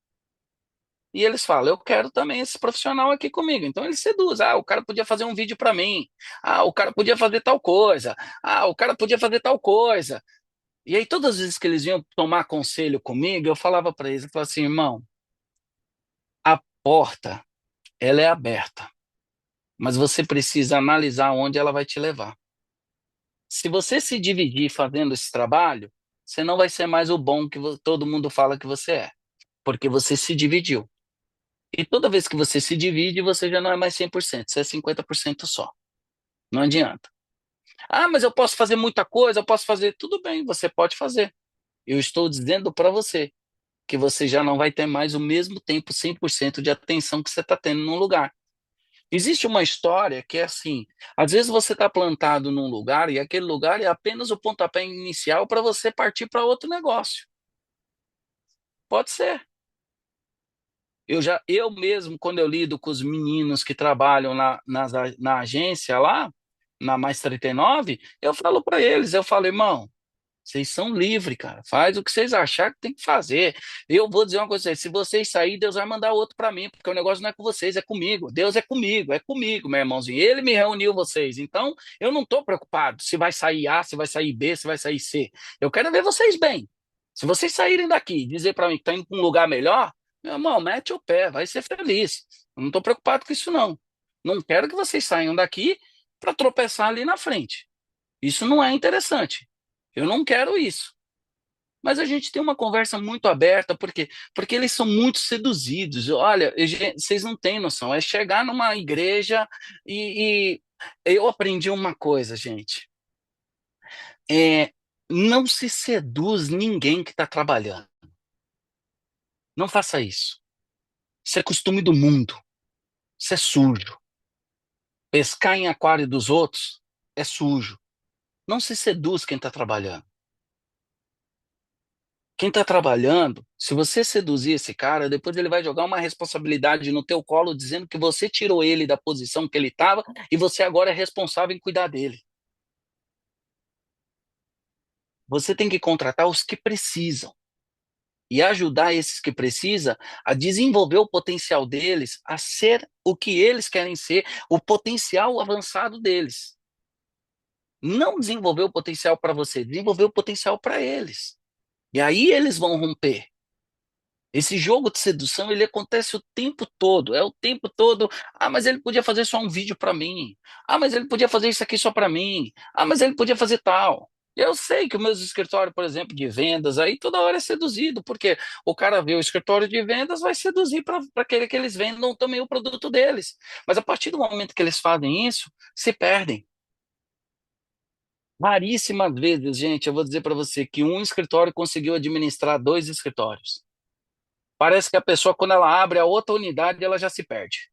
e eles falam, eu quero também esse profissional aqui comigo. Então eles seduzem. Ah, o cara podia fazer um vídeo para mim. Ah, o cara podia fazer tal coisa. Ah, o cara podia fazer tal coisa. E aí todas as vezes que eles vinham tomar conselho comigo, eu falava para eles, eu falava assim, irmão, a porta, ela é aberta, mas você precisa analisar onde ela vai te levar. Se você se dividir fazendo esse trabalho, você não vai ser mais o bom que todo mundo fala que você é, porque você se dividiu. E toda vez que você se divide, você já não é mais 100%, você é 50% só. Não adianta. Ah, mas eu posso fazer muita coisa, eu posso fazer. Tudo bem, você pode fazer. Eu estou dizendo para você que você já não vai ter mais o mesmo tempo, 100% de atenção que você está tendo num lugar. Existe uma história que é assim: às vezes você está plantado num lugar e aquele lugar é apenas o pontapé inicial para você partir para outro negócio. Pode ser. Eu mesmo, quando eu lido com os meninos que trabalham na agência lá, na Mais 39, eu falo para eles, eu falo, irmão, vocês são livres, cara. Faz o que vocês acharem que tem que fazer. Eu vou dizer uma coisa, pra vocês, se vocês saírem, Deus vai mandar outro para mim, porque o negócio não é com vocês, é comigo. Deus é comigo, meu irmãozinho. Ele me reuniu vocês. Então, eu não estou preocupado se vai sair A, se vai sair B, se vai sair C. Eu quero ver vocês bem. Se vocês saírem daqui e dizer para mim que estão indo para um lugar melhor, meu irmão, mete o pé, vai ser feliz. Eu não estou preocupado com isso, não. Não quero que vocês saiam daqui para tropeçar ali na frente. Isso não é interessante. Eu não quero isso. Mas a gente tem uma conversa muito aberta, por quê? Porque eles são muito seduzidos. Olha, vocês não têm noção. É chegar numa igreja e eu aprendi uma coisa, gente. É, não se seduz ninguém que está trabalhando. Não faça isso. Isso é costume do mundo. Isso é sujo. Pescar em aquário dos outros é sujo. Não se seduz quem está trabalhando. Quem está trabalhando, se você seduzir esse cara, depois ele vai jogar uma responsabilidade no teu colo, dizendo que você tirou ele da posição que ele estava e você agora é responsável em cuidar dele. Você tem que contratar os que precisam e ajudar esses que precisam a desenvolver o potencial deles, a ser o que eles querem ser, o potencial avançado deles. Não desenvolver o potencial para você, desenvolver o potencial para eles. E aí eles vão romper. Esse jogo de sedução, ele acontece o tempo todo, é o tempo todo. Ah, mas ele podia fazer só um vídeo para mim. Ah, mas ele podia fazer isso aqui só para mim. Ah, mas ele podia fazer tal. Eu sei que os meus escritórios, por exemplo, de vendas, aí toda hora é seduzido, porque o cara vê o escritório de vendas, vai seduzir para querer que eles vendam também o produto deles. Mas a partir do momento que eles fazem isso, se perdem. Raríssimas vezes, gente, eu vou dizer para você que um escritório conseguiu administrar dois escritórios. Parece que a pessoa, quando ela abre a outra unidade, ela já se perde.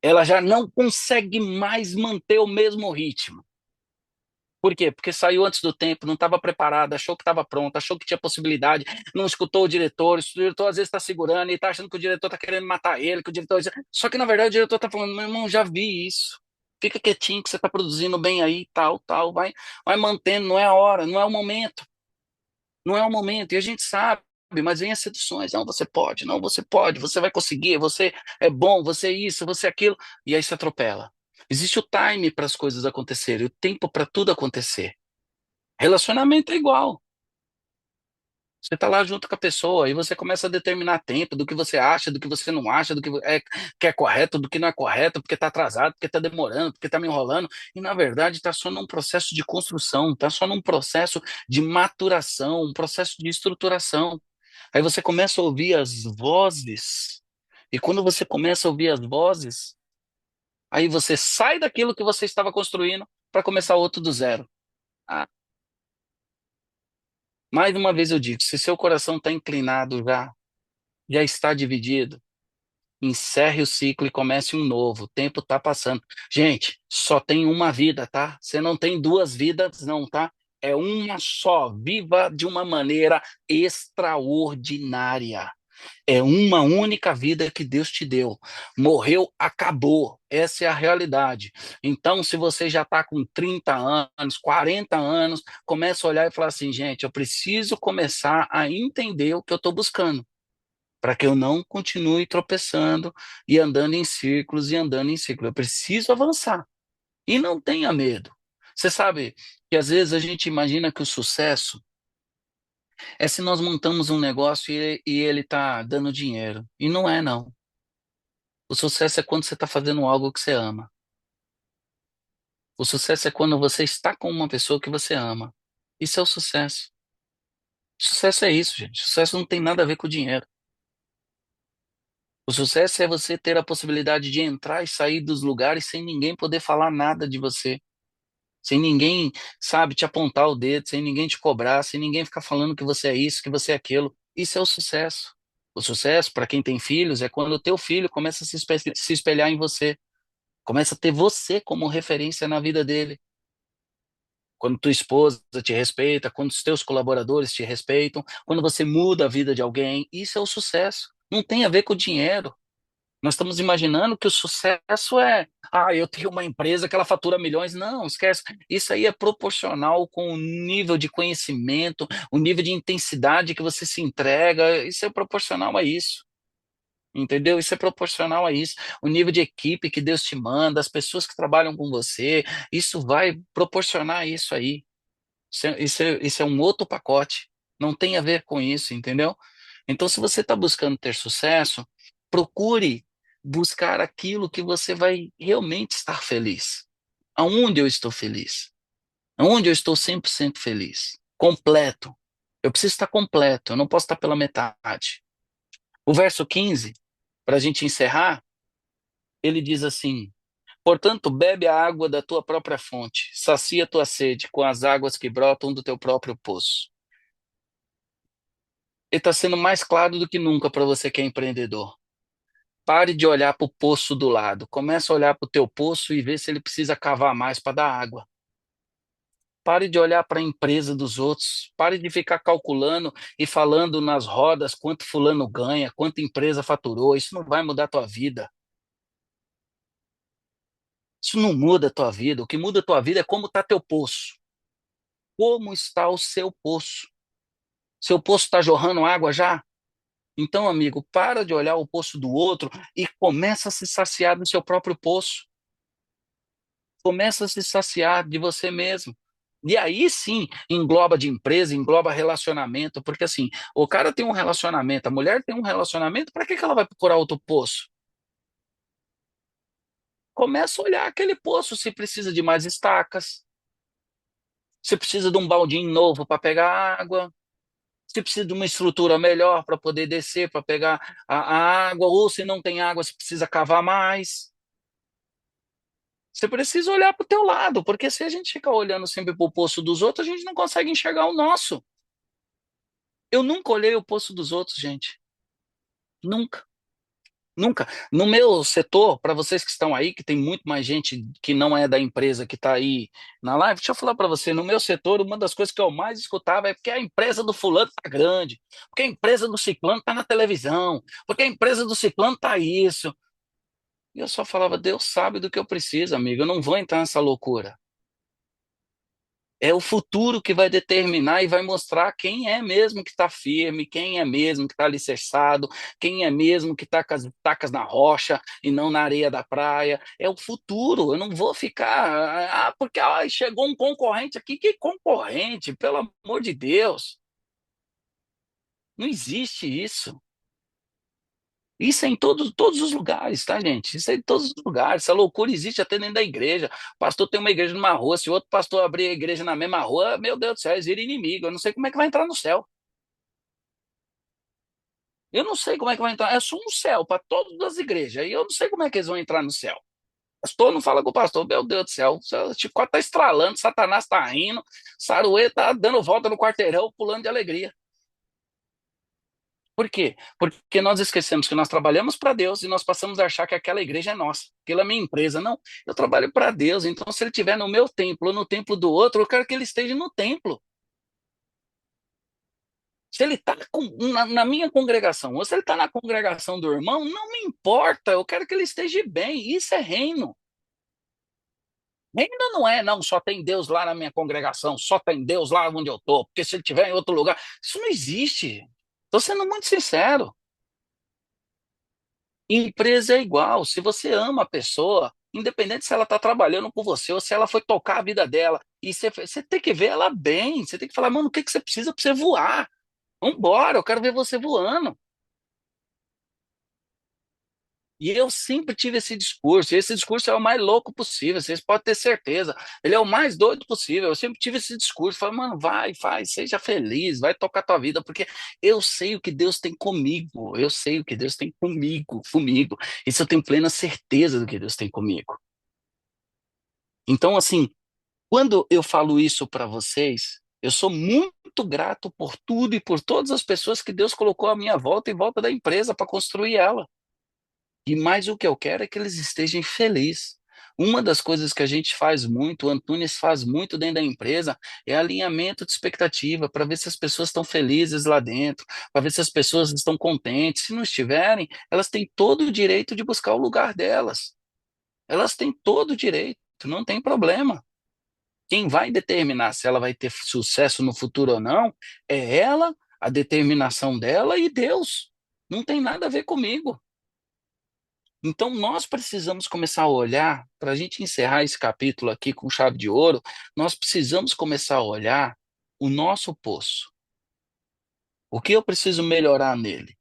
Ela já não consegue mais manter o mesmo ritmo. Por quê? Porque saiu antes do tempo, não estava preparada, achou que estava pronta, achou que tinha possibilidade, não escutou o diretor às vezes está segurando e está achando que o diretor está querendo matar ele, que o diretor... Só que na verdade o diretor está falando, meu irmão, já vi isso. Fica quietinho que você está produzindo bem aí, tal, tal, vai mantendo, não é a hora, não é o momento. Não é o momento, e a gente sabe, mas vem as seduções. Não, você pode, você vai conseguir, você é bom, você é isso, você é aquilo, e aí se atropela. Existe o time para as coisas acontecerem, o tempo para tudo acontecer. Relacionamento é igual. Você está lá junto com a pessoa e você começa a determinar tempo do que você acha, do que você não acha, que é correto, do que não é correto, porque está atrasado, porque está demorando, porque está me enrolando. E na verdade está só num processo de construção, está só num processo de maturação, um processo de estruturação. Aí você começa a ouvir as vozes. E quando você começa a ouvir as vozes, aí você sai daquilo que você estava construindo para começar outro do zero. Ah, mais uma vez eu digo, se seu coração está inclinado já está dividido, encerre o ciclo e comece um novo. O tempo está passando. Gente, só tem uma vida, tá? Você não tem duas vidas, não, tá? É uma só. Viva de uma maneira extraordinária. É uma única vida que Deus te deu. Morreu, acabou. Essa é a realidade. Então, se você já está com 30 anos, 40 anos, começa a olhar e falar assim, gente, eu preciso começar a entender o que eu estou buscando, para que eu não continue tropeçando e andando em círculos e andando em círculos. Eu preciso avançar. E não tenha medo. Você sabe que às vezes a gente imagina que o sucesso é se nós montamos um negócio e ele está dando dinheiro. E não é, não. O sucesso é quando você está fazendo algo que você ama. O sucesso é quando você está com uma pessoa que você ama. Isso é o sucesso. Sucesso é isso, gente. Sucesso não tem nada a ver com dinheiro. O sucesso é você ter a possibilidade de entrar e sair dos lugares sem ninguém poder falar nada de você. Sem ninguém, sabe, te apontar o dedo, sem ninguém te cobrar, sem ninguém ficar falando que você é isso, que você é aquilo. Isso é o sucesso. O sucesso, para quem tem filhos, é quando o teu filho começa a se espelhar em você, começa a ter você como referência na vida dele. Quando tua esposa te respeita, quando os teus colaboradores te respeitam, quando você muda a vida de alguém, isso é o sucesso. Não tem a ver com o dinheiro. Nós estamos imaginando que o sucesso é, eu tenho uma empresa que ela fatura milhões. Não, esquece. Isso aí é proporcional com o nível de conhecimento, o nível de intensidade que você se entrega. Isso é proporcional a isso. Entendeu? Isso é proporcional a isso. O nível de equipe que Deus te manda, as pessoas que trabalham com você, isso vai proporcionar isso aí. Isso é um outro pacote. Não tem a ver com isso, entendeu? Então, se você está buscando ter sucesso, procure buscar aquilo que você vai realmente estar feliz. Aonde eu estou feliz? Aonde eu estou 100% feliz? Completo. Eu preciso estar completo, eu não posso estar pela metade. O verso 15, para a gente encerrar, ele diz assim: portanto, bebe a água da tua própria fonte, sacia tua sede com as águas que brotam do teu próprio poço. Ele está sendo mais claro do que nunca para você que é empreendedor. Pare de olhar para o poço do lado. Comece a olhar para o teu poço e ver se ele precisa cavar mais para dar água. Pare de olhar para a empresa dos outros. Pare de ficar calculando e falando nas rodas quanto fulano ganha, quanto empresa faturou. Isso não vai mudar a tua vida. Isso não muda a tua vida. O que muda a tua vida é como está teu poço. Como está o seu poço? Seu poço está jorrando água já? Então, amigo, para de olhar o poço do outro e começa a se saciar do seu próprio poço. Começa a se saciar de você mesmo. E aí sim, engloba de empresa, engloba relacionamento, porque assim, o cara tem um relacionamento, a mulher tem um relacionamento, para que que ela vai procurar outro poço? Começa a olhar aquele poço, se precisa de mais estacas, se precisa de um baldinho novo para pegar água, se precisa de uma estrutura melhor para poder descer, para pegar a água, ou se não tem água, se precisa cavar mais. Você precisa olhar para o teu lado, porque se a gente ficar olhando sempre para o poço dos outros, a gente não consegue enxergar o nosso. Eu nunca olhei o poço dos outros, gente. Nunca. Nunca. No meu setor, para vocês que estão aí, que tem muito mais gente que não é da empresa que está aí na live, deixa eu falar para você, no meu setor, uma das coisas que eu mais escutava é porque a empresa do fulano está grande, porque a empresa do ciclano está na televisão, porque a empresa do ciclano está isso. E eu só falava, Deus sabe do que eu preciso, amigo, eu não vou entrar nessa loucura. É o futuro que vai determinar e vai mostrar quem é mesmo que está firme, quem é mesmo que está alicerçado, quem é mesmo que está com as tacas na rocha e não na areia da praia. É o futuro. Eu não vou ficar, porque chegou um concorrente aqui. Que concorrente? Pelo amor de Deus. Não existe isso. Isso é em todos os lugares, tá, gente? Isso é em todos os lugares. Essa loucura existe até dentro da igreja. O pastor tem uma igreja numa rua, se outro pastor abrir a igreja na mesma rua, meu Deus do céu, eles viram inimigo. Eu não sei como é que vai entrar no céu. Eu não sei como é que vai entrar. É só um céu para todas as igrejas. E eu não sei como é que eles vão entrar no céu. O pastor não fala com o pastor, meu Deus do céu. O chicote tá estralando, Satanás tá rindo, Saruê tá dando volta no quarteirão, pulando de alegria. Por quê? Porque nós esquecemos que nós trabalhamos para Deus e nós passamos a achar que aquela igreja é nossa, aquela é minha empresa. Não, eu trabalho para Deus, então se ele estiver no meu templo ou no templo do outro, eu quero que ele esteja no templo. Se ele está na minha congregação, ou se ele está na congregação do irmão, não me importa, eu quero que ele esteja bem. Isso é reino. Reino não é, não, só tem Deus lá na minha congregação, só tem Deus lá onde eu estou, porque se ele estiver em outro lugar, isso não existe. Estou sendo muito sincero. Empresa é igual. Se você ama a pessoa, independente se ela está trabalhando com você ou se ela foi tocar a vida dela, e você tem que ver ela bem. Você tem que falar, mano, o que que você precisa para você voar? Vambora, eu quero ver você voando. E eu sempre tive esse discurso, e esse discurso é o mais louco possível, vocês podem ter certeza. Ele é o mais doido possível. Eu sempre tive esse discurso, falei, mano, vai, faz, seja feliz, vai tocar tua vida, porque eu sei o que Deus tem comigo, eu sei o que Deus tem comigo. Isso eu tenho plena certeza do que Deus tem comigo. Então, assim, quando eu falo isso para vocês, eu sou muito grato por tudo e por todas as pessoas que Deus colocou à minha volta e volta da empresa para construir ela. E mais o que eu quero é que eles estejam felizes. Uma das coisas que a gente faz muito, o Antunes faz muito dentro da empresa, é alinhamento de expectativa, para ver se as pessoas estão felizes lá dentro, para ver se as pessoas estão contentes. Se não estiverem, elas têm todo o direito de buscar o lugar delas. Elas têm todo o direito, não tem problema. Quem vai determinar se ela vai ter sucesso no futuro ou não é ela, a determinação dela e Deus. Não tem nada a ver comigo. Então, nós precisamos começar a olhar, para a gente encerrar esse capítulo aqui com chave de ouro, nós precisamos começar a olhar o nosso poço. O que eu preciso melhorar nele?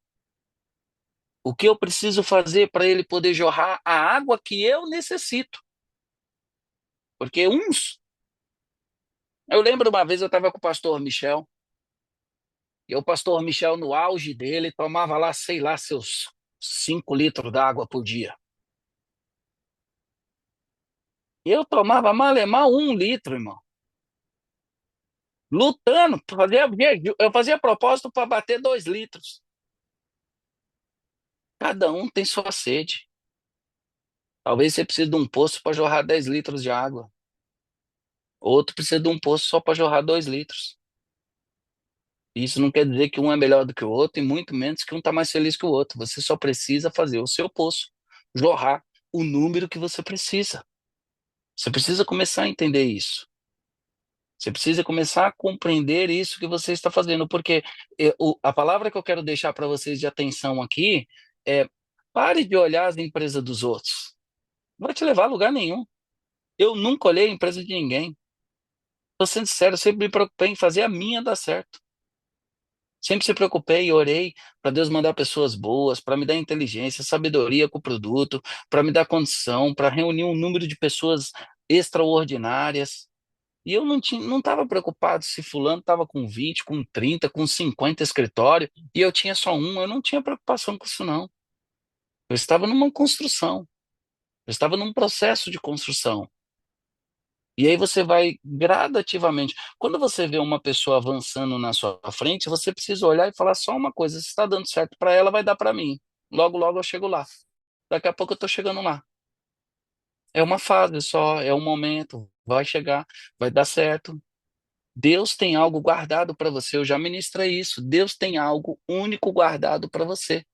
O que eu preciso fazer para ele poder jorrar a água que eu necessito? Porque uns. Eu lembro uma vez eu estava com o pastor Michel, e o pastor Michel, no auge dele, tomava lá, sei lá, seus 5 litros d'água por dia. Eu tomava malemar 1 litro, irmão. Lutando, eu fazia propósito para bater 2 litros. Cada um tem sua sede. Talvez você precise de um poço para jorrar 10 litros de água. Outro precisa de um poço só para jorrar 2 litros. Isso não quer dizer que um é melhor do que o outro, e muito menos que um está mais feliz que o outro. Você só precisa fazer o seu poço, jorrar o número que você precisa. Você precisa começar a entender isso. Você precisa começar a compreender isso que você está fazendo, porque a palavra que eu quero deixar para vocês de atenção aqui é: pare de olhar as empresas dos outros. Não vai te levar a lugar nenhum. Eu nunca olhei a empresa de ninguém. Estou sendo sério, eu sempre me preocupei em fazer a minha dar certo. Sempre se preocupei e orei para Deus mandar pessoas boas, para me dar inteligência, sabedoria com o produto, para me dar condição, para reunir um número de pessoas extraordinárias. E eu não estava preocupado se fulano estava com 20, com 30, com 50 escritório, e eu tinha só um. Eu não tinha preocupação com isso, não. Eu estava numa construção. Eu estava num processo de construção. E aí você vai gradativamente. Quando você vê uma pessoa avançando na sua frente, você precisa olhar e falar só uma coisa: se está dando certo para ela, vai dar para mim. Logo, logo eu chego lá. Daqui a pouco eu estou chegando lá. É uma fase só, é um momento, vai chegar, vai dar certo. Deus tem algo guardado para você. Eu já ministrei isso. Deus tem algo único guardado para você.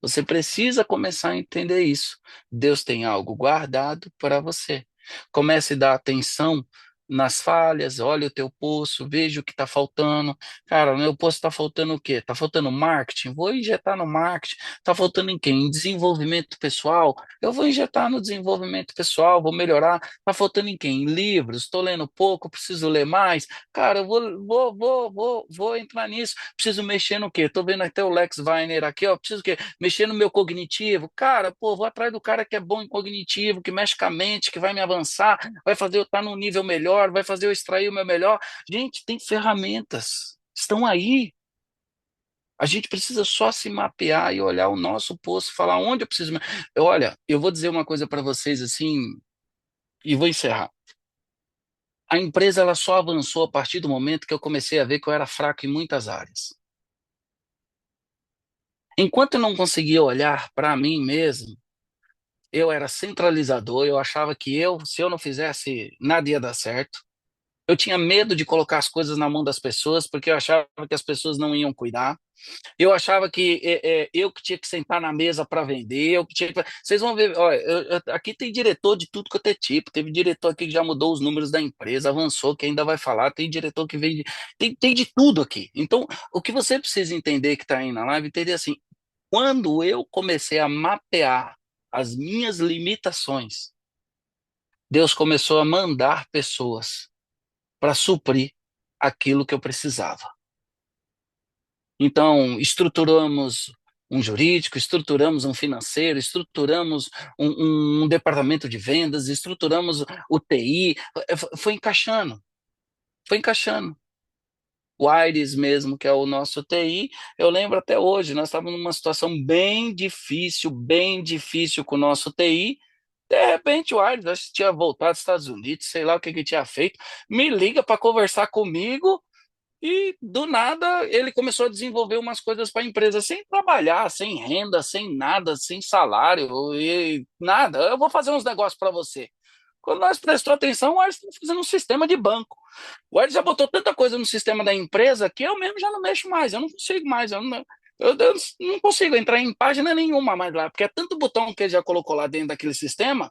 Você precisa começar a entender isso. Deus tem algo guardado para você. Comece a dar atenção nas falhas, olha o teu poço, veja o que está faltando. Cara, o meu poço está faltando o quê? Está faltando marketing? Vou injetar no marketing. Está faltando em quê? Em desenvolvimento pessoal? Eu vou injetar no desenvolvimento pessoal, vou melhorar. Está faltando em quê? Em livros? Estou lendo pouco, preciso ler mais. Cara, eu vou entrar nisso. Preciso mexer no quê? Estou vendo até o Lex Weiner aqui, ó. Preciso o quê? Mexer no meu cognitivo. Cara, pô, vou atrás do cara que é bom em cognitivo, que mexe com a mente, que vai me avançar, vai fazer eu estar num nível melhor, vai fazer eu extrair o meu melhor. Gente, tem ferramentas. Estão aí. A gente precisa só se mapear e olhar o nosso poço, falar onde eu preciso. Olha, eu vou dizer uma coisa para vocês assim, e vou encerrar. A empresa ela só avançou a partir do momento que eu comecei a ver que eu era fraco em muitas áreas. Enquanto eu não conseguia olhar para mim mesmo, eu era centralizador, eu achava que se eu não fizesse, nada ia dar certo. Eu tinha medo de colocar as coisas na mão das pessoas, porque eu achava que as pessoas não iam cuidar. Eu achava que eu que tinha que sentar na mesa para vender, eu que tinha que... Vocês vão ver, olha, aqui tem diretor de tudo quanto é tipo. Teve diretor aqui que já mudou os números da empresa, avançou, que ainda vai falar. Tem diretor que vem de... Tem de tudo aqui. Então, o que você precisa entender que está aí na live, entender assim, quando eu comecei a mapear as minhas limitações, Deus começou a mandar pessoas para suprir aquilo que eu precisava. Então, estruturamos um jurídico, estruturamos um financeiro, estruturamos um departamento de vendas, estruturamos o TI, foi encaixando, foi encaixando. O Aires mesmo, que é o nosso TI, eu lembro até hoje, nós estávamos numa situação bem difícil com o nosso TI. De repente, o Aires, acho que tinha voltado dos Estados Unidos, sei lá o que que tinha feito, me liga para conversar comigo. E do nada ele começou a desenvolver umas coisas para a empresa sem trabalhar, sem renda, sem nada, sem salário e nada. Eu vou fazer uns negócios para você. Quando nós prestou atenção, o Ars está fazendo um sistema de banco. O Ars já botou tanta coisa no sistema da empresa que eu mesmo já não mexo mais, eu não consigo mais, eu não consigo entrar em página nenhuma mais lá, porque é tanto botão que ele já colocou lá dentro daquele sistema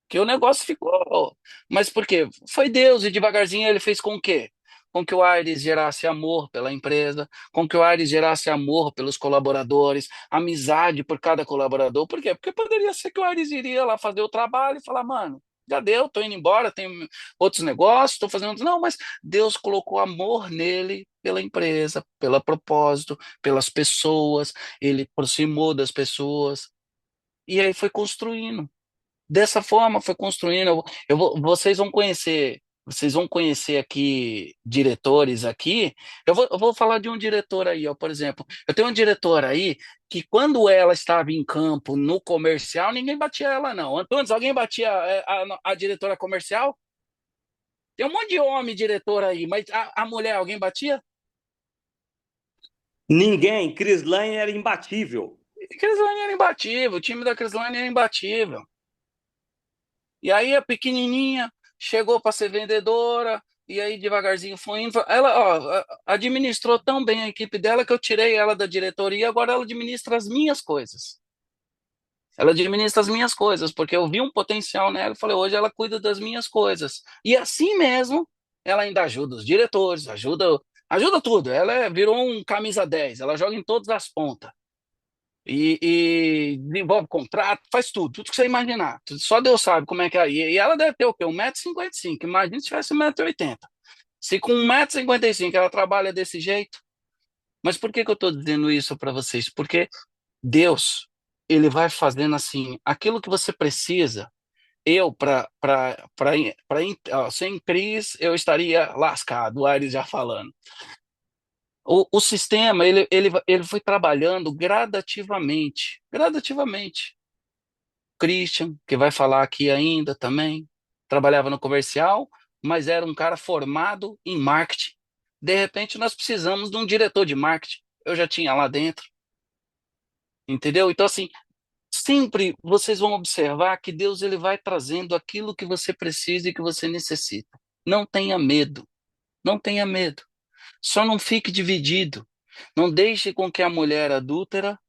que o negócio ficou. Mas por quê? Foi Deus, e devagarzinho ele fez com o quê? Com que o Aires gerasse amor pela empresa, com que o Aires gerasse amor pelos colaboradores, amizade por cada colaborador. Por quê? Porque poderia ser que o Aires iria lá fazer o trabalho e falar, mano, já deu, tô indo embora, tenho outros negócios, estou fazendo outros. Não, mas Deus colocou amor nele pela empresa, pelo propósito, pelas pessoas, ele aproximou das pessoas, e aí foi construindo. Dessa forma foi construindo. Vocês vão conhecer aqui diretores aqui. Eu vou falar de um diretor aí, ó, por exemplo. Eu tenho um diretor aí que quando ela estava em campo no comercial, ninguém batia ela, não. Antunes, alguém batia a diretora comercial? Tem um monte de homem diretor aí, mas a mulher, alguém batia? Ninguém. Crislane era imbatível. Crislane era imbatível, o time da Crislane era imbatível. E aí a pequenininha chegou para ser vendedora, e aí devagarzinho foi indo. Ela, ó, administrou tão bem a equipe dela que eu tirei ela da diretoria, agora ela administra as minhas coisas. Ela administra as minhas coisas, porque eu vi um potencial nela e falei, hoje ela cuida das minhas coisas. E assim mesmo, ela ainda ajuda os diretores, ajuda tudo. Virou um camisa 10, ela joga em todas as pontas e desenvolve contrato, faz tudo que você imaginar. Só Deus sabe como é que é. E ela deve ter o quê? 1,55 m. Imagina se tivesse 1,80 m. Se com 1,55 m ela trabalha desse jeito. Mas por que que eu estou dizendo isso para vocês? Porque Deus, ele vai fazendo assim, aquilo que você precisa. Eu, sem Cris, eu estaria lascado, o Aires já falando. O sistema, ele foi trabalhando gradativamente, gradativamente. Christian, que vai falar aqui ainda também, trabalhava no comercial, mas era um cara formado em marketing. De repente, nós precisamos de um diretor de marketing. Eu já tinha lá dentro, entendeu? Então, assim, sempre vocês vão observar que Deus ele vai trazendo aquilo que você precisa e que você necessita. Não tenha medo, não tenha medo. Só não fique dividido. Não deixe com que a mulher adúltera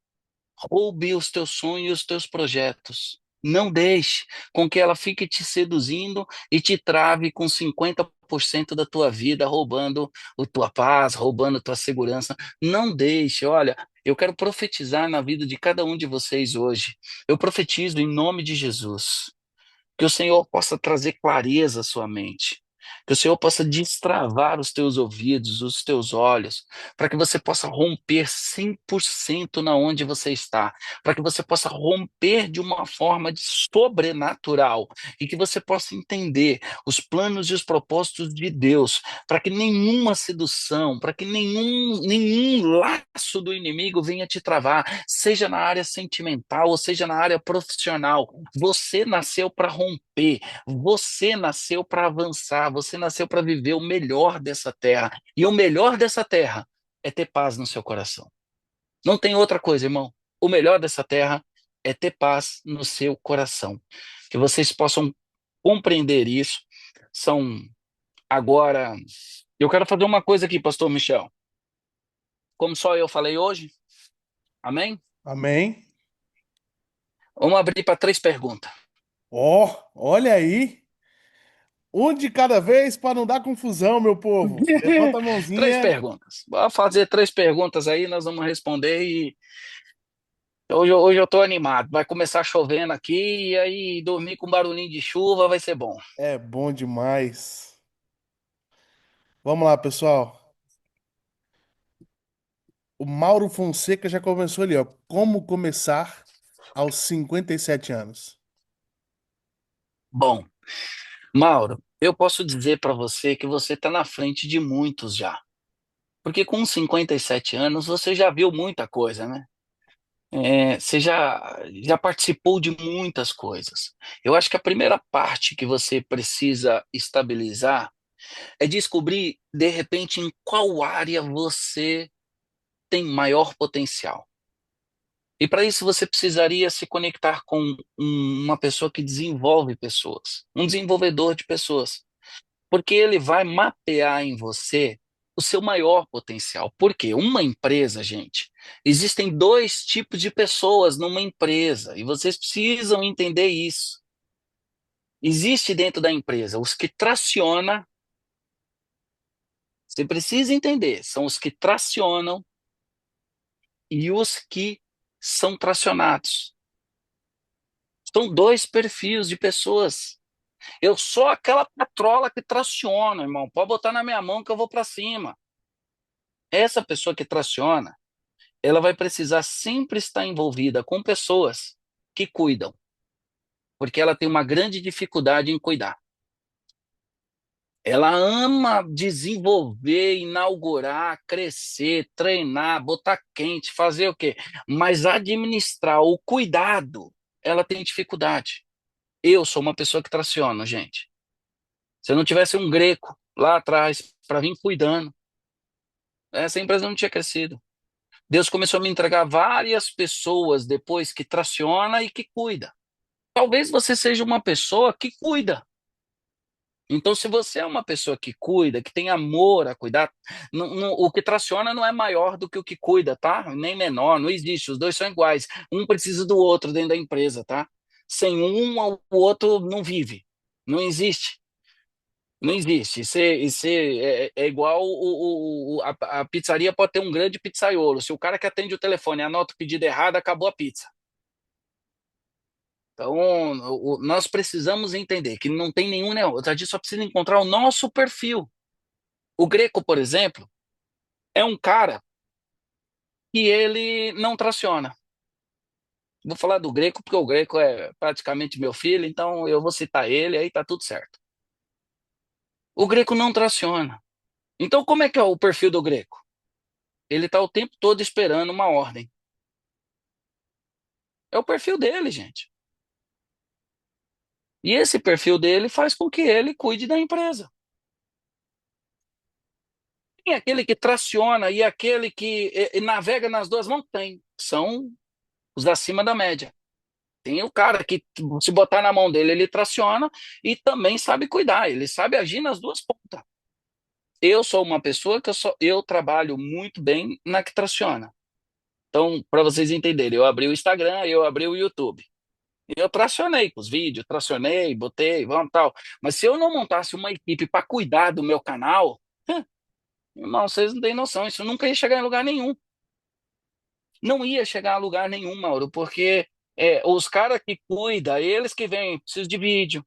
roube os teus sonhos e os teus projetos. Não deixe com que ela fique te seduzindo e te trave com 50% da tua vida, roubando a tua paz, roubando a tua segurança. Não deixe, olha, eu quero profetizar na vida de cada um de vocês hoje. Eu profetizo em nome de Jesus. Que o Senhor possa trazer clareza à sua mente. Que o Senhor possa destravar os teus ouvidos, os teus olhos, para que você possa romper 100% na onde você está, para que você possa romper de uma forma sobrenatural e que você possa entender os planos e os propósitos de Deus, para que nenhuma sedução, para que nenhum laço do inimigo venha te travar, seja na área sentimental ou seja na área profissional. Você nasceu para romper, você nasceu para avançar, você nasceu para viver o melhor dessa terra. E o melhor dessa terra é ter paz no seu coração. Não tem outra coisa, irmão. O melhor dessa terra é ter paz no seu coração. Que vocês possam compreender isso. São Agora, eu quero fazer uma coisa aqui, pastor Michel. Como só eu falei hoje, amém? Amém. Vamos abrir para 3 perguntas. Ó, olha aí. Um de cada vez para não dar confusão, meu povo. Levanta a Três mãozinha. perguntas. Vamos fazer 3 perguntas aí, nós vamos responder e hoje eu tô animado. Vai começar chovendo aqui e aí dormir com barulhinho de chuva vai ser bom. É bom demais. Vamos lá, pessoal. O Mauro Fonseca já começou ali, ó. Como começar aos 57 anos? Bom, Mauro, eu posso dizer para você que você está na frente de muitos já. Porque com 57 anos você já viu muita coisa, né? Você já participou de muitas coisas. Eu acho que a primeira parte que você precisa estabilizar é descobrir, de repente, em qual área você tem maior potencial. E para isso você precisaria se conectar com uma pessoa que desenvolve pessoas, um desenvolvedor de pessoas, porque ele vai mapear em você o seu maior potencial. Porque uma empresa, gente, existem 2 tipos de pessoas numa empresa e vocês precisam entender isso. Existe dentro da empresa os que tracionam, você precisa entender, são os que tracionam e os que são tracionados. São 2 perfis de pessoas. Eu sou aquela patrola que traciona, irmão. Pode botar na minha mão que eu vou para cima. Essa pessoa que traciona, ela vai precisar sempre estar envolvida com pessoas que cuidam, porque ela tem uma grande dificuldade em cuidar. Ela ama desenvolver, inaugurar, crescer, treinar, botar quente, fazer o quê? Mas administrar o cuidado, ela tem dificuldade. Eu sou uma pessoa que traciona, gente. Se eu não tivesse um greco lá atrás para vir cuidando, essa empresa não tinha crescido. Deus começou a me entregar várias pessoas depois que traciona e que cuida. Talvez você seja uma pessoa que cuida. Então, se você é uma pessoa que cuida, que tem amor a cuidar, o que traciona não é maior do que o que cuida, tá? Nem menor, não existe. Os dois são iguais. Um precisa do outro dentro da empresa, tá? Sem um, o outro não vive. Não existe. Não existe. Isso é igual a pizzaria pode ter um grande pizzaiolo. Se o cara que atende o telefone anota o pedido errado, acabou a pizza. Então, nós precisamos entender que não tem nenhum negócio. A gente só precisa encontrar o nosso perfil. O Greco, por exemplo, é um cara que ele não traciona. Vou falar do Greco porque o Greco é praticamente meu filho, então eu vou citar ele, aí tá tudo certo. O Greco não traciona. Então, como é que é o perfil do Greco? Ele está o tempo todo esperando uma ordem. É o perfil dele, gente. E esse perfil dele faz com que ele cuide da empresa. Tem aquele que traciona e aquele que navega nas 2 mãos? Tem. São os acima da média. Tem o cara que, se botar na mão dele, ele traciona e também sabe cuidar. Ele sabe agir nas 2 pontas. Eu sou uma pessoa que eu trabalho muito bem na que traciona. Então, para vocês entenderem, eu abri o Instagram, eu abri o YouTube. Eu tracionei com os vídeos, tracionei, botei, vamos tal. Mas se eu não montasse uma equipe para cuidar do meu canal, irmão, vocês não têm noção, isso nunca ia chegar em lugar nenhum. Não ia chegar a lugar nenhum, Mauro, porque os caras que cuidam, eles que vêm, precisam de vídeo,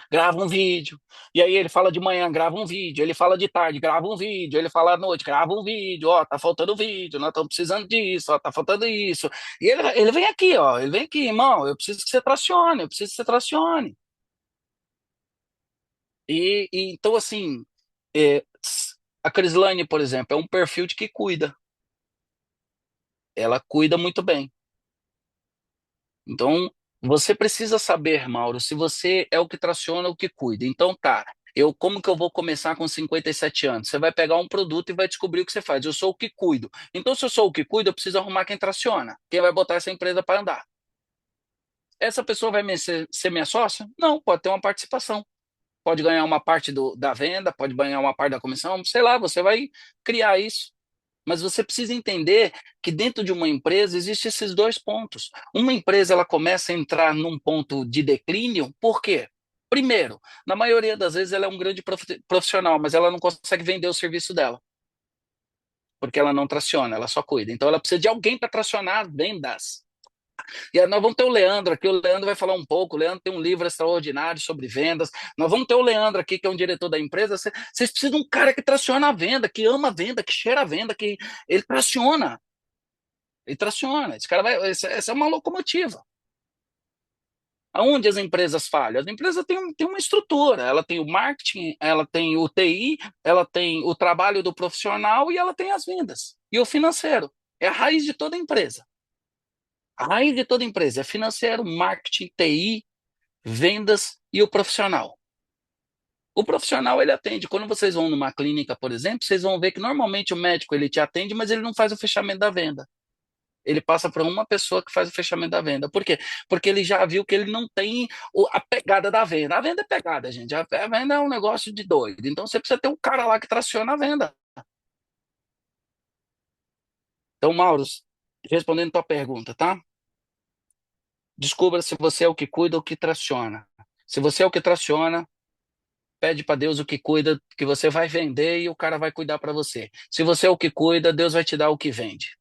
grava um vídeo. E aí ele fala de manhã, grava um vídeo. Ele fala de tarde, grava um vídeo. Ele fala à noite, grava um vídeo. Ó, tá faltando vídeo, nós estamos precisando disso, ó, tá faltando isso. E ele vem aqui, ó, ele vem aqui, irmão, eu preciso que você tracione, eu preciso que você tracione. Então, assim, é, a Crislane, por exemplo, é um perfil de que cuida. Ela cuida muito bem. Então, você precisa saber, Mauro, se você é o que traciona ou o que cuida. Então, tá. Como que eu vou começar com 57 anos? Você vai pegar um produto e vai descobrir o que você faz. Eu sou o que cuido. Então, se eu sou o que cuido, eu preciso arrumar quem traciona. Quem vai botar essa empresa para andar? Essa pessoa vai ser minha sócia? Não, pode ter uma participação. pode ganhar uma parte da venda, pode ganhar uma parte da comissão, sei lá, você vai criar isso. Mas você precisa entender que dentro de uma empresa existem esses dois pontos. Uma empresa ela começa a entrar num ponto de declínio, por quê? Primeiro, na maioria das vezes ela é um grande profissional, mas ela não consegue vender o serviço dela, porque ela não traciona, ela só cuida. Então ela precisa de alguém para tracionar as vendas. E aí nós vamos ter o Leandro aqui, o Leandro vai falar um pouco, o Leandro tem um livro extraordinário sobre vendas, nós vamos ter o Leandro aqui, que é um diretor da empresa, vocês precisam de um cara que traciona a venda, que ama a venda, que cheira a venda, que ele traciona, esse cara vai, essa é uma locomotiva. Aonde as empresas falham? As empresas têm uma estrutura, ela tem o marketing, ela tem o TI, ela tem o trabalho do profissional e ela tem as vendas. E o financeiro é a raiz de toda empresa. A raiz de toda empresa é financeiro, marketing, TI, vendas e o profissional. O profissional ele atende. Quando vocês vão numa clínica, por exemplo, vocês vão ver que normalmente o médico ele te atende, mas ele não faz o fechamento da venda. Ele passa para uma pessoa que faz o fechamento da venda. Por quê? Porque ele já viu que ele não tem a pegada da venda. A venda é pegada, gente. A venda é um negócio de doido. Então você precisa ter um cara lá que traciona a venda. Então, Mauro, respondendo a tua pergunta, tá? Descubra se você é o que cuida ou o que traciona. Se você é o que traciona, pede para Deus o que cuida, que você vai vender e o cara vai cuidar para você. Se você é o que cuida, Deus vai te dar o que vende.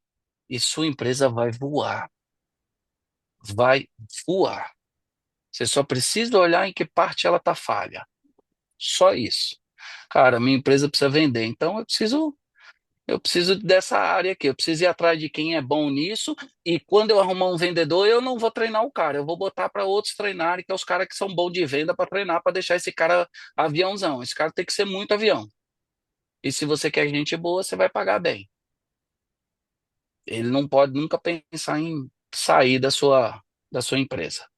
E sua empresa vai voar. Vai voar. Você só precisa olhar em que parte ela está falha. Só isso. Cara, minha empresa precisa vender, então eu preciso dessa área aqui. Eu preciso ir atrás de quem é bom nisso. E quando eu arrumar um vendedor, eu não vou treinar o cara, eu vou botar para outros treinarem, que é os caras que são bons de venda para treinar, para deixar esse cara aviãozão. Esse cara tem que ser muito avião. E se você quer gente boa, você vai pagar bem. Ele não pode nunca pensar em sair da sua empresa.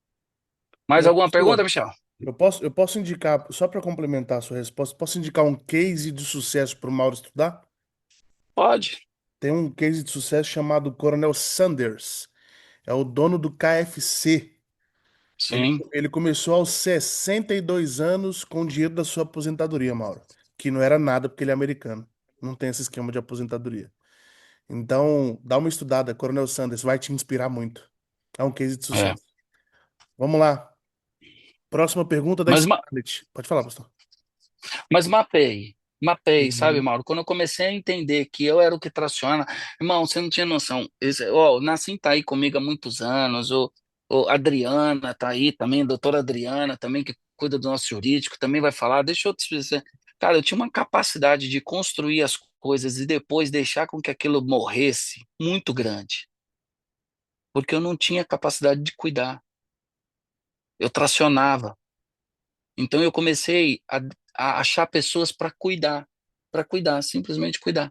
Mais Meu alguma pergunta, pastor, Michel? eu posso indicar, só para complementar a sua resposta, posso indicar um case de sucesso para o Mauro estudar? Pode. Tem um case de sucesso chamado Coronel Sanders. É o dono do KFC. Ele, Sim. ele começou aos 62 anos com o dinheiro da sua aposentadoria, Mauro. Que não era nada porque ele é americano. Não tem esse esquema de aposentadoria. Então, dá uma estudada, Coronel Sanders, vai te inspirar muito. É um case de É. sucesso. Vamos lá. Próxima pergunta da Mas, Scarlett. Pode falar, pastor. mas mapei, sabe, Uhum. Mauro? Quando eu comecei a entender que eu era o que traciona, irmão, você não tinha noção. Ó, o Nassim tá aí comigo há muitos anos, o Adriana tá aí também, a doutora Adriana também, que cuida do nosso jurídico, também vai falar. Deixa eu te dizer, cara, eu tinha uma capacidade de construir as coisas e depois deixar com que aquilo morresse muito grande, porque eu não tinha capacidade de cuidar. Eu tracionava. Então eu comecei a achar pessoas para cuidar, simplesmente cuidar.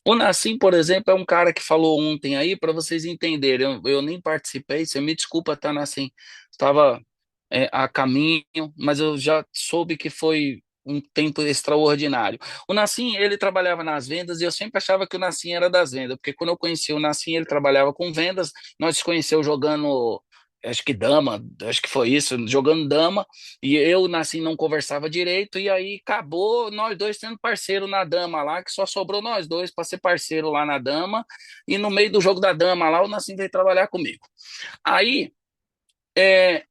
O Nassim, por exemplo, é um cara que falou ontem aí, para vocês entenderem, eu nem participei, você me desculpa, tá, Nassim? Estava a caminho, mas eu já soube que foi um tempo extraordinário. O Nassim, ele trabalhava nas vendas e eu sempre achava que o Nassim era das vendas, porque quando eu conheci o Nassim, ele trabalhava com vendas, nós se conheceu jogando, acho que dama, acho que foi isso, jogando dama, e eu, o Nassim, não conversava direito, e aí acabou nós dois sendo parceiro na dama lá, que só sobrou nós dois para ser parceiro lá na dama, e no meio do jogo da dama lá, o Nassim veio trabalhar comigo. Aí, é,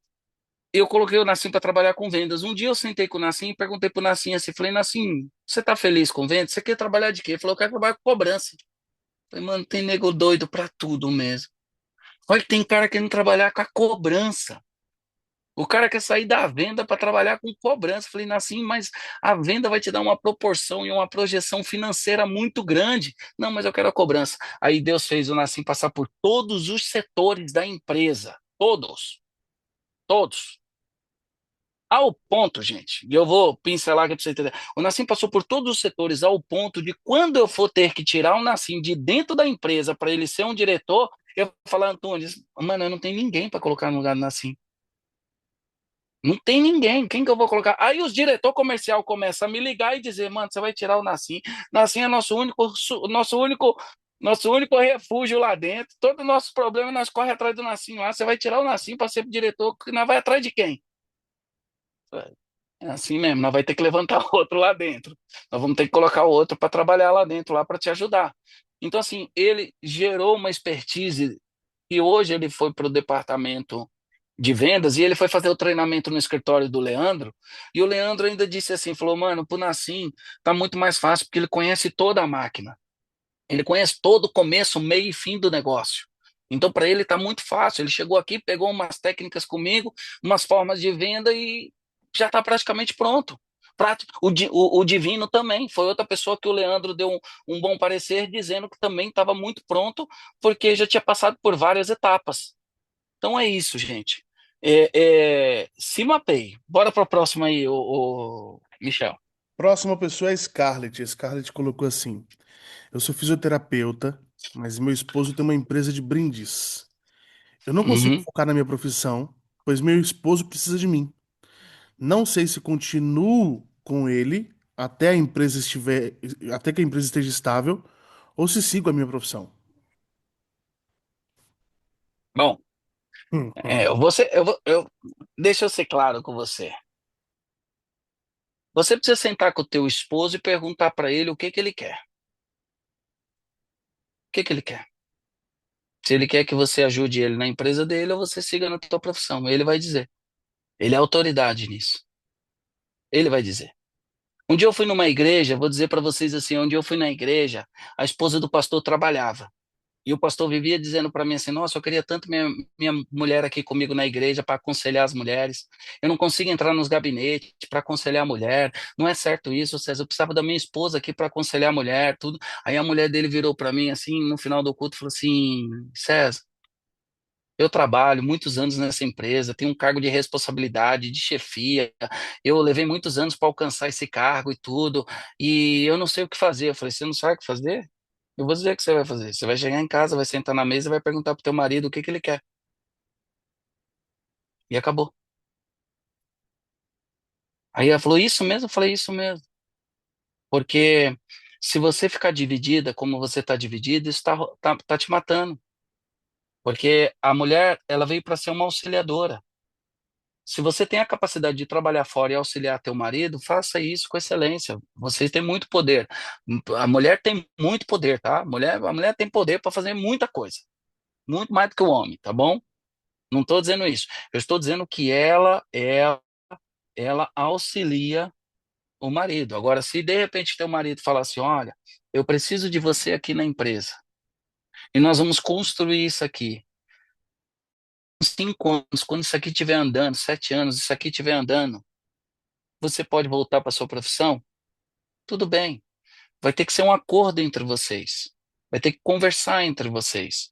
eu coloquei o Nassim para trabalhar com vendas. Um dia eu sentei com o Nassim e perguntei pro Nassim assim, falei, Nassim, você tá feliz com vendas? Você quer trabalhar de quê? Ele falou, eu quero trabalhar com cobrança. Falei, mano, tem nego doido pra tudo mesmo. Olha que tem cara querendo trabalhar com a cobrança. O cara quer sair da venda para trabalhar com cobrança. Falei, Nassim, mas a venda vai te dar uma proporção e uma projeção financeira muito grande. Não, mas eu quero a cobrança. Aí Deus fez o Nassim passar por todos os setores da empresa. Todos. Todos. Ao ponto, gente, e eu vou pincelar aqui para você entender. O Nassim passou por todos os setores ao ponto de quando eu for ter que tirar o Nassim de dentro da empresa para ele ser um diretor, eu vou falar, Antônio, mano, eu não tenho ninguém para colocar no lugar do Nassim. Não tem ninguém. Quem que eu vou colocar? Aí os diretor comercial começam a me ligar e dizer, mano, você vai tirar o Nassim. Nassim é nosso único refúgio lá dentro. Todo o nosso problema nós corre atrás do Nassim lá. Você vai tirar o Nassim para ser diretor, que nós vai atrás de quem? É assim mesmo, nós vai ter que levantar outro lá dentro. Nós vamos ter que colocar outro para trabalhar lá dentro, lá para te ajudar. Então, assim, ele gerou uma expertise e hoje ele foi para o departamento de vendas e ele foi fazer o treinamento no escritório do Leandro. E o Leandro ainda disse assim, falou, mano, pro Nassim tá muito mais fácil porque ele conhece toda a máquina. Ele conhece todo o começo, meio e fim do negócio. Então, para ele está muito fácil. Ele chegou aqui, pegou umas técnicas comigo, umas formas de venda e já está praticamente pronto. O Divino também foi outra pessoa que o Leandro deu um bom parecer, dizendo que também estava muito pronto, porque já tinha passado por várias etapas. Então é isso, gente. Se mapeie. Bora para a próxima aí, o Michel. Próxima pessoa é a Scarlett. A Scarlett colocou assim: eu sou fisioterapeuta, mas meu esposo tem uma empresa de brindes. Eu não consigo Uhum. focar na minha profissão, pois meu esposo precisa de mim. Não sei se continuo com ele até que a empresa esteja estável, ou se sigo a minha profissão. Bom, Hum. deixa eu ser claro com você. Você precisa sentar com o teu esposo e perguntar para ele o que que ele quer. O que que ele quer? Se ele quer que você ajude ele na empresa dele ou você siga na tua profissão, ele vai dizer. Ele é autoridade nisso. Ele vai dizer. Um dia eu fui numa igreja, vou dizer para vocês assim, um dia eu fui na igreja, a esposa do pastor trabalhava. E o pastor vivia dizendo para mim assim: Nossa, eu queria tanto minha mulher aqui comigo na igreja para aconselhar as mulheres. Eu não consigo entrar nos gabinetes para aconselhar a mulher. Não é certo isso, César. Eu precisava da minha esposa aqui para aconselhar a mulher, tudo. Aí a mulher dele virou para mim assim, no final do culto, e falou assim: César, eu trabalho muitos anos nessa empresa, tenho um cargo de responsabilidade, de chefia. Eu levei muitos anos para alcançar esse cargo e tudo, e eu não sei o que fazer. Eu falei: Você não sabe o que fazer? Eu vou dizer o que você vai fazer. Você vai chegar em casa, vai sentar na mesa e vai perguntar pro teu marido o que que ele quer. E acabou. Aí ela falou, isso mesmo? Eu falei, isso mesmo. Porque se você ficar dividida como você está dividida, isso tá te matando. Porque a mulher, ela veio para ser uma auxiliadora. Se você tem a capacidade de trabalhar fora e auxiliar teu marido, faça isso com excelência. Você tem muito poder. A mulher tem muito poder, tá? A mulher tem poder para fazer muita coisa. Muito mais do que o homem, tá bom? Não estou dizendo isso. Eu estou dizendo que ela auxilia o marido. Agora, se de repente teu marido falar assim, olha, eu preciso de você aqui na empresa e nós vamos construir isso aqui. 5 anos, quando isso aqui estiver andando, 7 anos, isso aqui estiver andando, você pode voltar para sua profissão? Tudo bem. Vai ter que ser um acordo entre vocês. Vai ter que conversar entre vocês.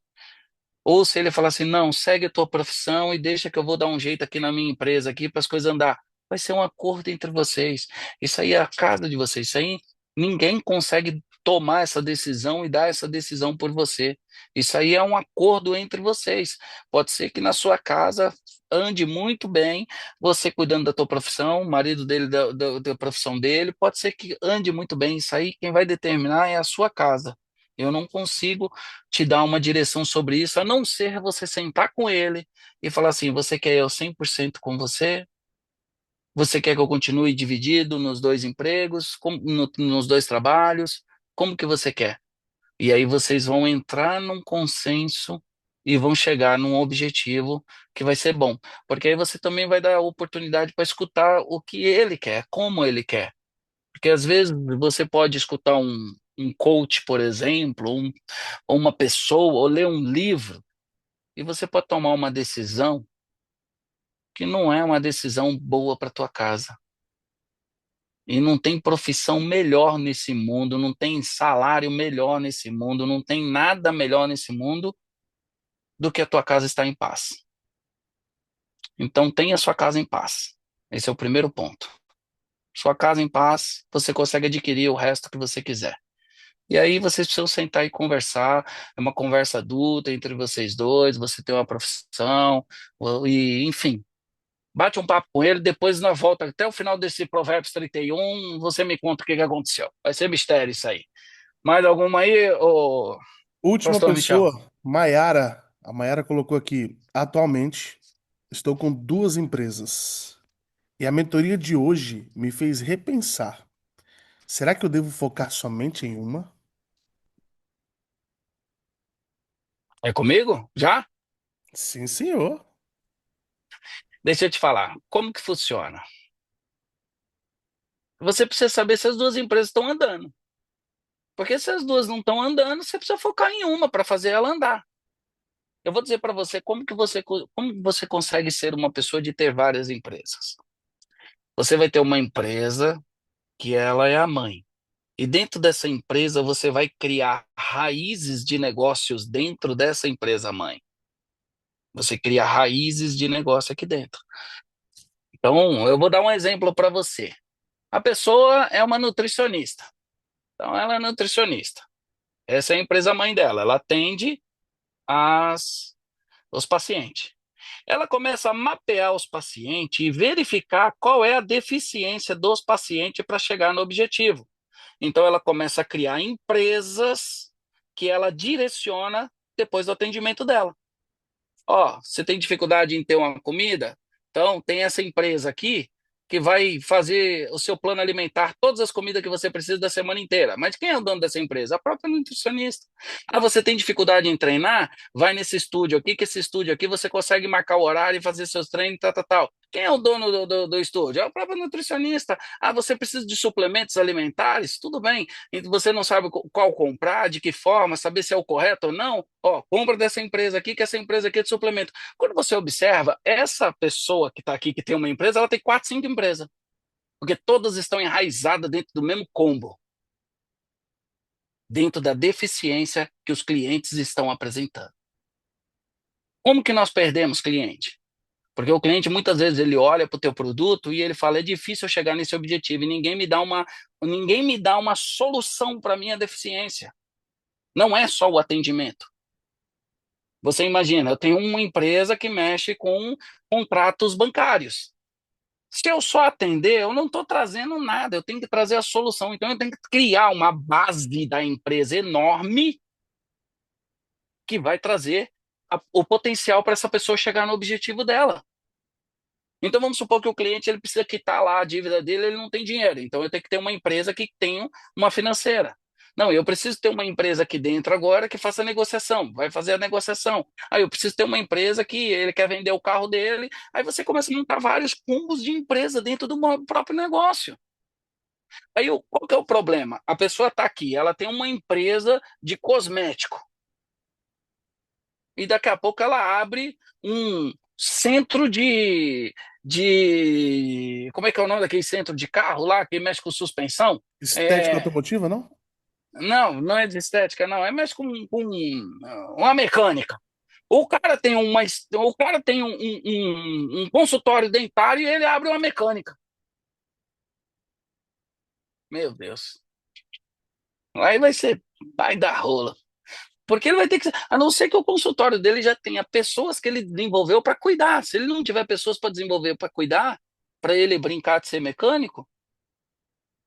Ou se ele falar assim, não, segue a tua profissão e deixa que eu vou dar um jeito aqui na minha empresa aqui para as coisas andar. Vai ser um acordo entre vocês. Isso aí é a casa de vocês. Isso aí ninguém consegue tomar essa decisão e dar essa decisão por você. Isso aí é um acordo entre vocês. Pode ser que na sua casa ande muito bem, você cuidando da tua profissão, o marido dele da profissão dele, pode ser que ande muito bem. Isso aí quem vai determinar é a sua casa. Eu não consigo te dar uma direção sobre isso, a não ser você sentar com ele e falar assim: você quer eu 100% com você? Você quer que eu continue dividido nos dois empregos, nos dois trabalhos? Como que você quer? E aí vocês vão entrar num consenso e vão chegar num objetivo que vai ser bom. Porque aí você também vai dar a oportunidade para escutar o que ele quer, como ele quer. Porque às vezes você pode escutar um coach, por exemplo, ou uma pessoa, ou ler um livro, e você pode tomar uma decisão que não é uma decisão boa para tua casa. E não tem profissão melhor nesse mundo, não tem salário melhor nesse mundo, não tem nada melhor nesse mundo do que a tua casa estar em paz. Então tenha sua casa em paz. Esse é o primeiro ponto. Sua casa em paz, você consegue adquirir o resto que você quiser. E aí vocês precisam sentar e conversar, é uma conversa adulta entre vocês dois, você tem uma profissão, e enfim, bate um papo com ele, depois na volta, até o final desse Provérbios 31, você me conta o que que aconteceu. Vai ser mistério isso aí. Mais alguma aí, ô Última Pastor Michel? pessoa, Maiara. A Maiara colocou aqui: atualmente estou com duas empresas E a mentoria de hoje me fez repensar. Será que eu devo focar somente em uma? É comigo? Já? Sim, senhor. Deixa eu te falar. Como que funciona? Você precisa saber se as duas empresas estão andando. Porque se as duas não estão andando, você precisa focar em uma para fazer ela andar. Eu vou dizer para você como que você consegue ser uma pessoa de ter várias empresas. Você vai ter uma empresa que ela é a mãe. E dentro dessa empresa você vai criar raízes de negócios dentro dessa empresa mãe. Você cria raízes de negócio aqui dentro. Então, eu vou dar um exemplo para você. A pessoa é uma nutricionista. Então, ela é nutricionista. Essa é a empresa mãe dela. Ela atende os pacientes. Ela começa a mapear os pacientes e verificar qual é a deficiência dos pacientes para chegar no objetivo. Então, ela começa a criar empresas que ela direciona depois do atendimento dela. Ó, você tem dificuldade em ter uma comida? Então, tem essa empresa aqui que vai fazer o seu plano alimentar, todas as comidas que você precisa da semana inteira. Mas quem é o dono dessa empresa? A própria nutricionista. Ah, você tem dificuldade em treinar? Vai nesse estúdio aqui, que esse estúdio aqui você consegue marcar o horário e fazer seus treinos, tal, tal, tal. Quem é o dono do estúdio? É o próprio nutricionista. Ah, você precisa de suplementos alimentares? Tudo bem. E você não sabe qual comprar, de que forma, saber se é o correto ou não? Ó, compra dessa empresa aqui, que essa empresa aqui é de suplemento. Quando você observa, essa pessoa que está aqui, que tem uma empresa, ela tem quatro, cinco empresas. Porque todas estão enraizadas dentro do mesmo combo, dentro da deficiência que os clientes estão apresentando. Como que nós perdemos cliente? Porque o cliente muitas vezes ele olha para o teu produto e ele fala, é difícil eu chegar nesse objetivo e ninguém me dá uma solução para minha deficiência. Não é só o atendimento. Você imagina, eu tenho uma empresa que mexe com contratos bancários. Se eu só atender, eu não estou trazendo nada, eu tenho que trazer a solução. Então, eu tenho que criar uma base da empresa enorme que vai trazer o potencial para essa pessoa chegar no objetivo dela. Então, vamos supor que o cliente ele precisa quitar lá a dívida dele, ele não tem dinheiro. Então, eu tenho que ter uma empresa que tenha uma financeira. Não, eu preciso ter uma empresa aqui dentro agora que faça a negociação, vai fazer a negociação. Aí eu preciso ter uma empresa que ele quer vender o carro dele. Aí você começa a montar vários combos de empresa dentro do próprio negócio. Aí qual que é o problema? A pessoa está aqui, ela tem uma empresa de cosmético. E daqui a pouco ela abre um centro como é que é o nome daquele centro de carro lá que mexe com suspensão? Estética É, automotiva, não? não, não é de estética, não. É mexe com uma mecânica. O cara tem um consultório dentário e ele abre uma mecânica. Meu Deus. Aí vai dar rola. Porque ele vai ter que, a não ser que o consultório dele já tenha pessoas que ele desenvolveu para cuidar. Se ele não tiver pessoas para desenvolver para cuidar, para ele brincar de ser mecânico,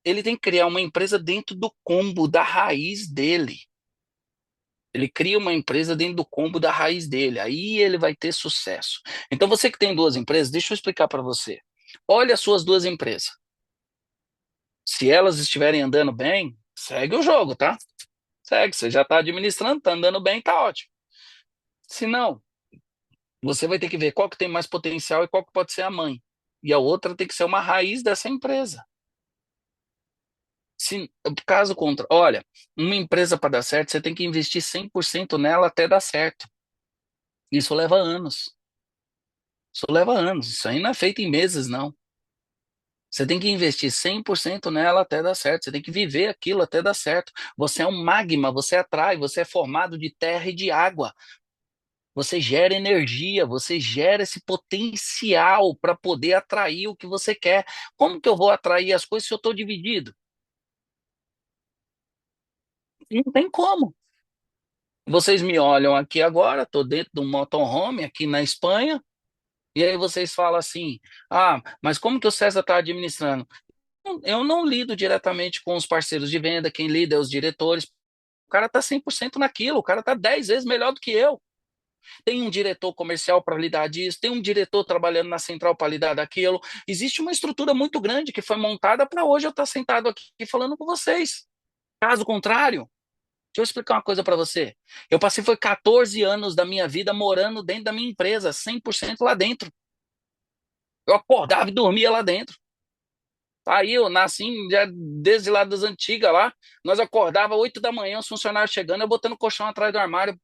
ele tem que criar uma empresa dentro do combo da raiz dele. Ele cria uma empresa dentro do combo da raiz dele. Aí ele vai ter sucesso. Então você que tem duas empresas, deixa eu explicar para você. Olha as suas duas empresas. Se elas estiverem andando bem, segue o jogo, tá? Segue, você já está administrando, está andando bem, tá ótimo. Se não, você vai ter que ver qual que tem mais potencial e qual que pode ser a mãe. E a outra tem que ser uma raiz dessa empresa. Se, caso contrário, olha, uma empresa para dar certo, você tem que investir 100% nela até dar certo. Isso leva anos. Isso leva anos. Isso aí não é feito em meses, não. Você tem que investir 100% nela até dar certo. Você tem que viver aquilo até dar certo. Você é um magma, você atrai, você é formado de terra e de água. Você gera energia, você gera esse potencial para poder atrair o que você quer. Como que eu vou atrair as coisas se eu estou dividido? Não tem como. Vocês me olham aqui agora, estou dentro de um motorhome aqui na Espanha, e aí vocês falam assim: ah, mas como que o César está administrando? Eu não lido diretamente com os parceiros de venda, quem lida é os diretores. O cara está 100% naquilo, o cara está 10 vezes melhor do que eu. tem um diretor comercial para lidar disso, tem um diretor trabalhando na central para lidar daquilo. Existe uma estrutura muito grande que foi montada para hoje eu estar sentado aqui falando com vocês. Caso contrário, deixa eu explicar uma coisa para você. Eu passei foi 14 anos da minha vida morando dentro da minha empresa, 100% lá dentro. Eu acordava e dormia lá dentro. Aí eu nasci já desde lá das antigas lá. Nós acordava 8 da manhã, os funcionários chegando, eu botando o colchão atrás do armário.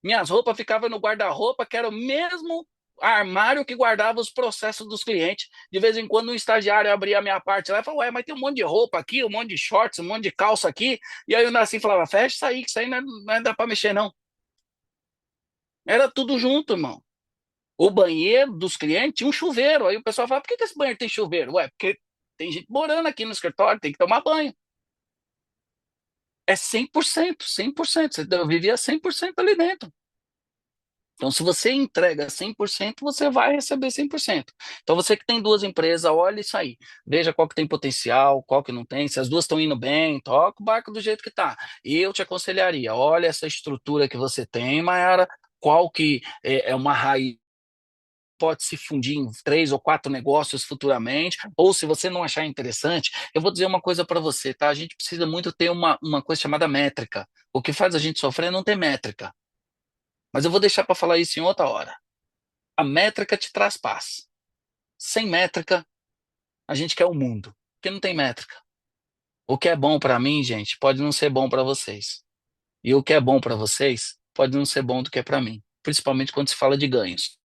Minhas roupas ficavam no guarda-roupa, que era o mesmo armário que guardava os processos dos clientes. De vez em quando um estagiário abria a minha parte lá e falava, ué, mas tem um monte de roupa aqui, um monte de shorts, um monte de calça aqui. E aí eu nasci e falava, fecha isso aí, que isso aí não dá pra mexer, não. Era tudo junto, irmão. O banheiro dos clientes tinha um chuveiro. Aí o pessoal fala, por que esse banheiro tem chuveiro? Ué, porque tem gente morando aqui no escritório, tem que tomar banho. É 100%, 100%. Eu vivia 100% ali dentro. Então, se você entrega 100%, você vai receber 100%. Então, você que tem duas empresas, olha isso aí. Veja qual que tem potencial, qual que não tem. Se as duas estão indo bem, toca o barco do jeito que está. E eu te aconselharia, olha essa estrutura que você tem, Mayara, qual que é uma raiz pode se fundir em 3 ou 4 negócios futuramente, ou se você não achar interessante, eu vou dizer uma coisa para você, tá? A gente precisa muito ter uma coisa chamada métrica. O que faz a gente sofrer é não ter métrica. Mas eu vou deixar para falar isso em outra hora. A métrica te traz paz. Sem métrica, a gente quer o mundo, porque não tem métrica. O que é bom para mim, gente, pode não ser bom para vocês. E o que é bom para vocês pode não ser bom do que é para mim, principalmente quando se fala de ganhos,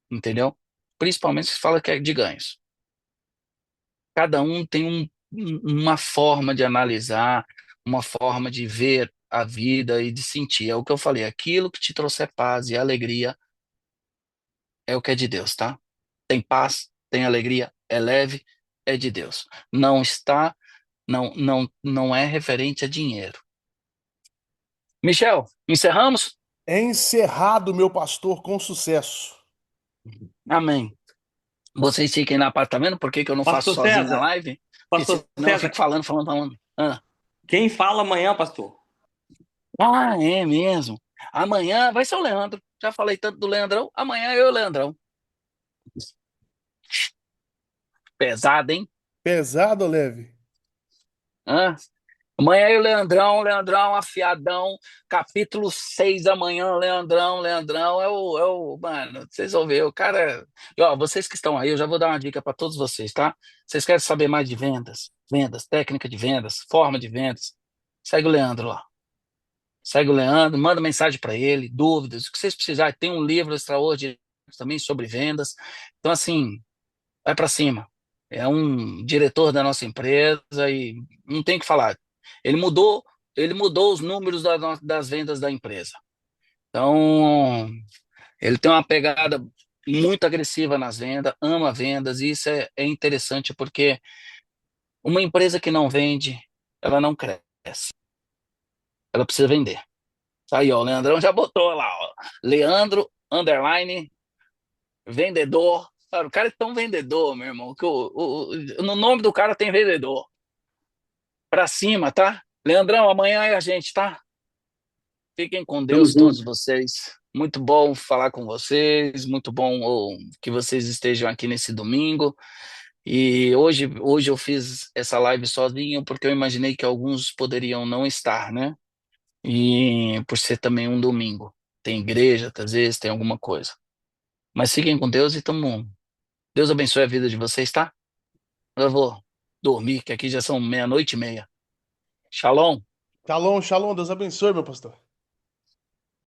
entendeu? Principalmente se fala que é de ganhos. Cada um tem uma forma de analisar, uma forma de ver a vida e de sentir. É o que eu falei, aquilo que te trouxer paz e alegria é o que é de Deus, tá? Tem paz, tem alegria, é leve, é de Deus. Não está, não é referente a dinheiro. Michel, encerramos? Encerrado, meu pastor, com sucesso. Amém. Vocês fiquem lá, tá vendo por que que eu não faço Pastor sozinho a César, live? Porque Pastor senão eu César, fico falando, falando, falando. Ah. quem fala amanhã, pastor? Ah, é mesmo. Amanhã vai ser o Leandro. Já falei tanto do Leandrão. Amanhã eu e o Leandrão. Pesado, hein? Pesado ou leve? Hã? Amanhã eu e o Leandrão, Leandrão afiadão. Capítulo 6 amanhã, Leandrão, Leandrão. Mano, vocês vão ver, o cara. E, ó, vocês que estão aí, eu já vou dar uma dica para todos vocês, tá? Vocês querem saber mais de vendas? Vendas, técnica de vendas, forma de vendas? Segue o Leandro lá. Segue o Leandro, manda mensagem para ele, dúvidas, o que vocês precisarem. Tem um livro extraordinário também sobre vendas. Então, assim, vai para cima. É um diretor da nossa empresa e não tem o que falar. Ele mudou, ele mudou os números das vendas da empresa. Então, ele tem uma pegada muito agressiva nas vendas, ama vendas, e isso é interessante porque uma empresa que não vende, ela não cresce. Ela precisa vender. Aí, ó, o Leandrão já botou lá, ó. Leandro, underline, vendedor. Cara, o cara é tão vendedor, meu irmão, que no nome do cara tem vendedor. Pra cima, tá? Leandrão, amanhã é a gente, tá? Fiquem com Tamo Deus, todos junto. vocês. Muito bom falar com vocês, muito bom que vocês estejam aqui nesse domingo. E hoje eu fiz essa live sozinho porque eu imaginei que alguns poderiam não estar, né? E por ser também um domingo. Tem igreja, às vezes tem alguma coisa. Mas fiquem com Deus e tamo. Deus abençoe a vida de vocês, tá? Eu vou dormir, que aqui já são 00:30. Shalom. Shalom, shalom, Deus abençoe, meu pastor.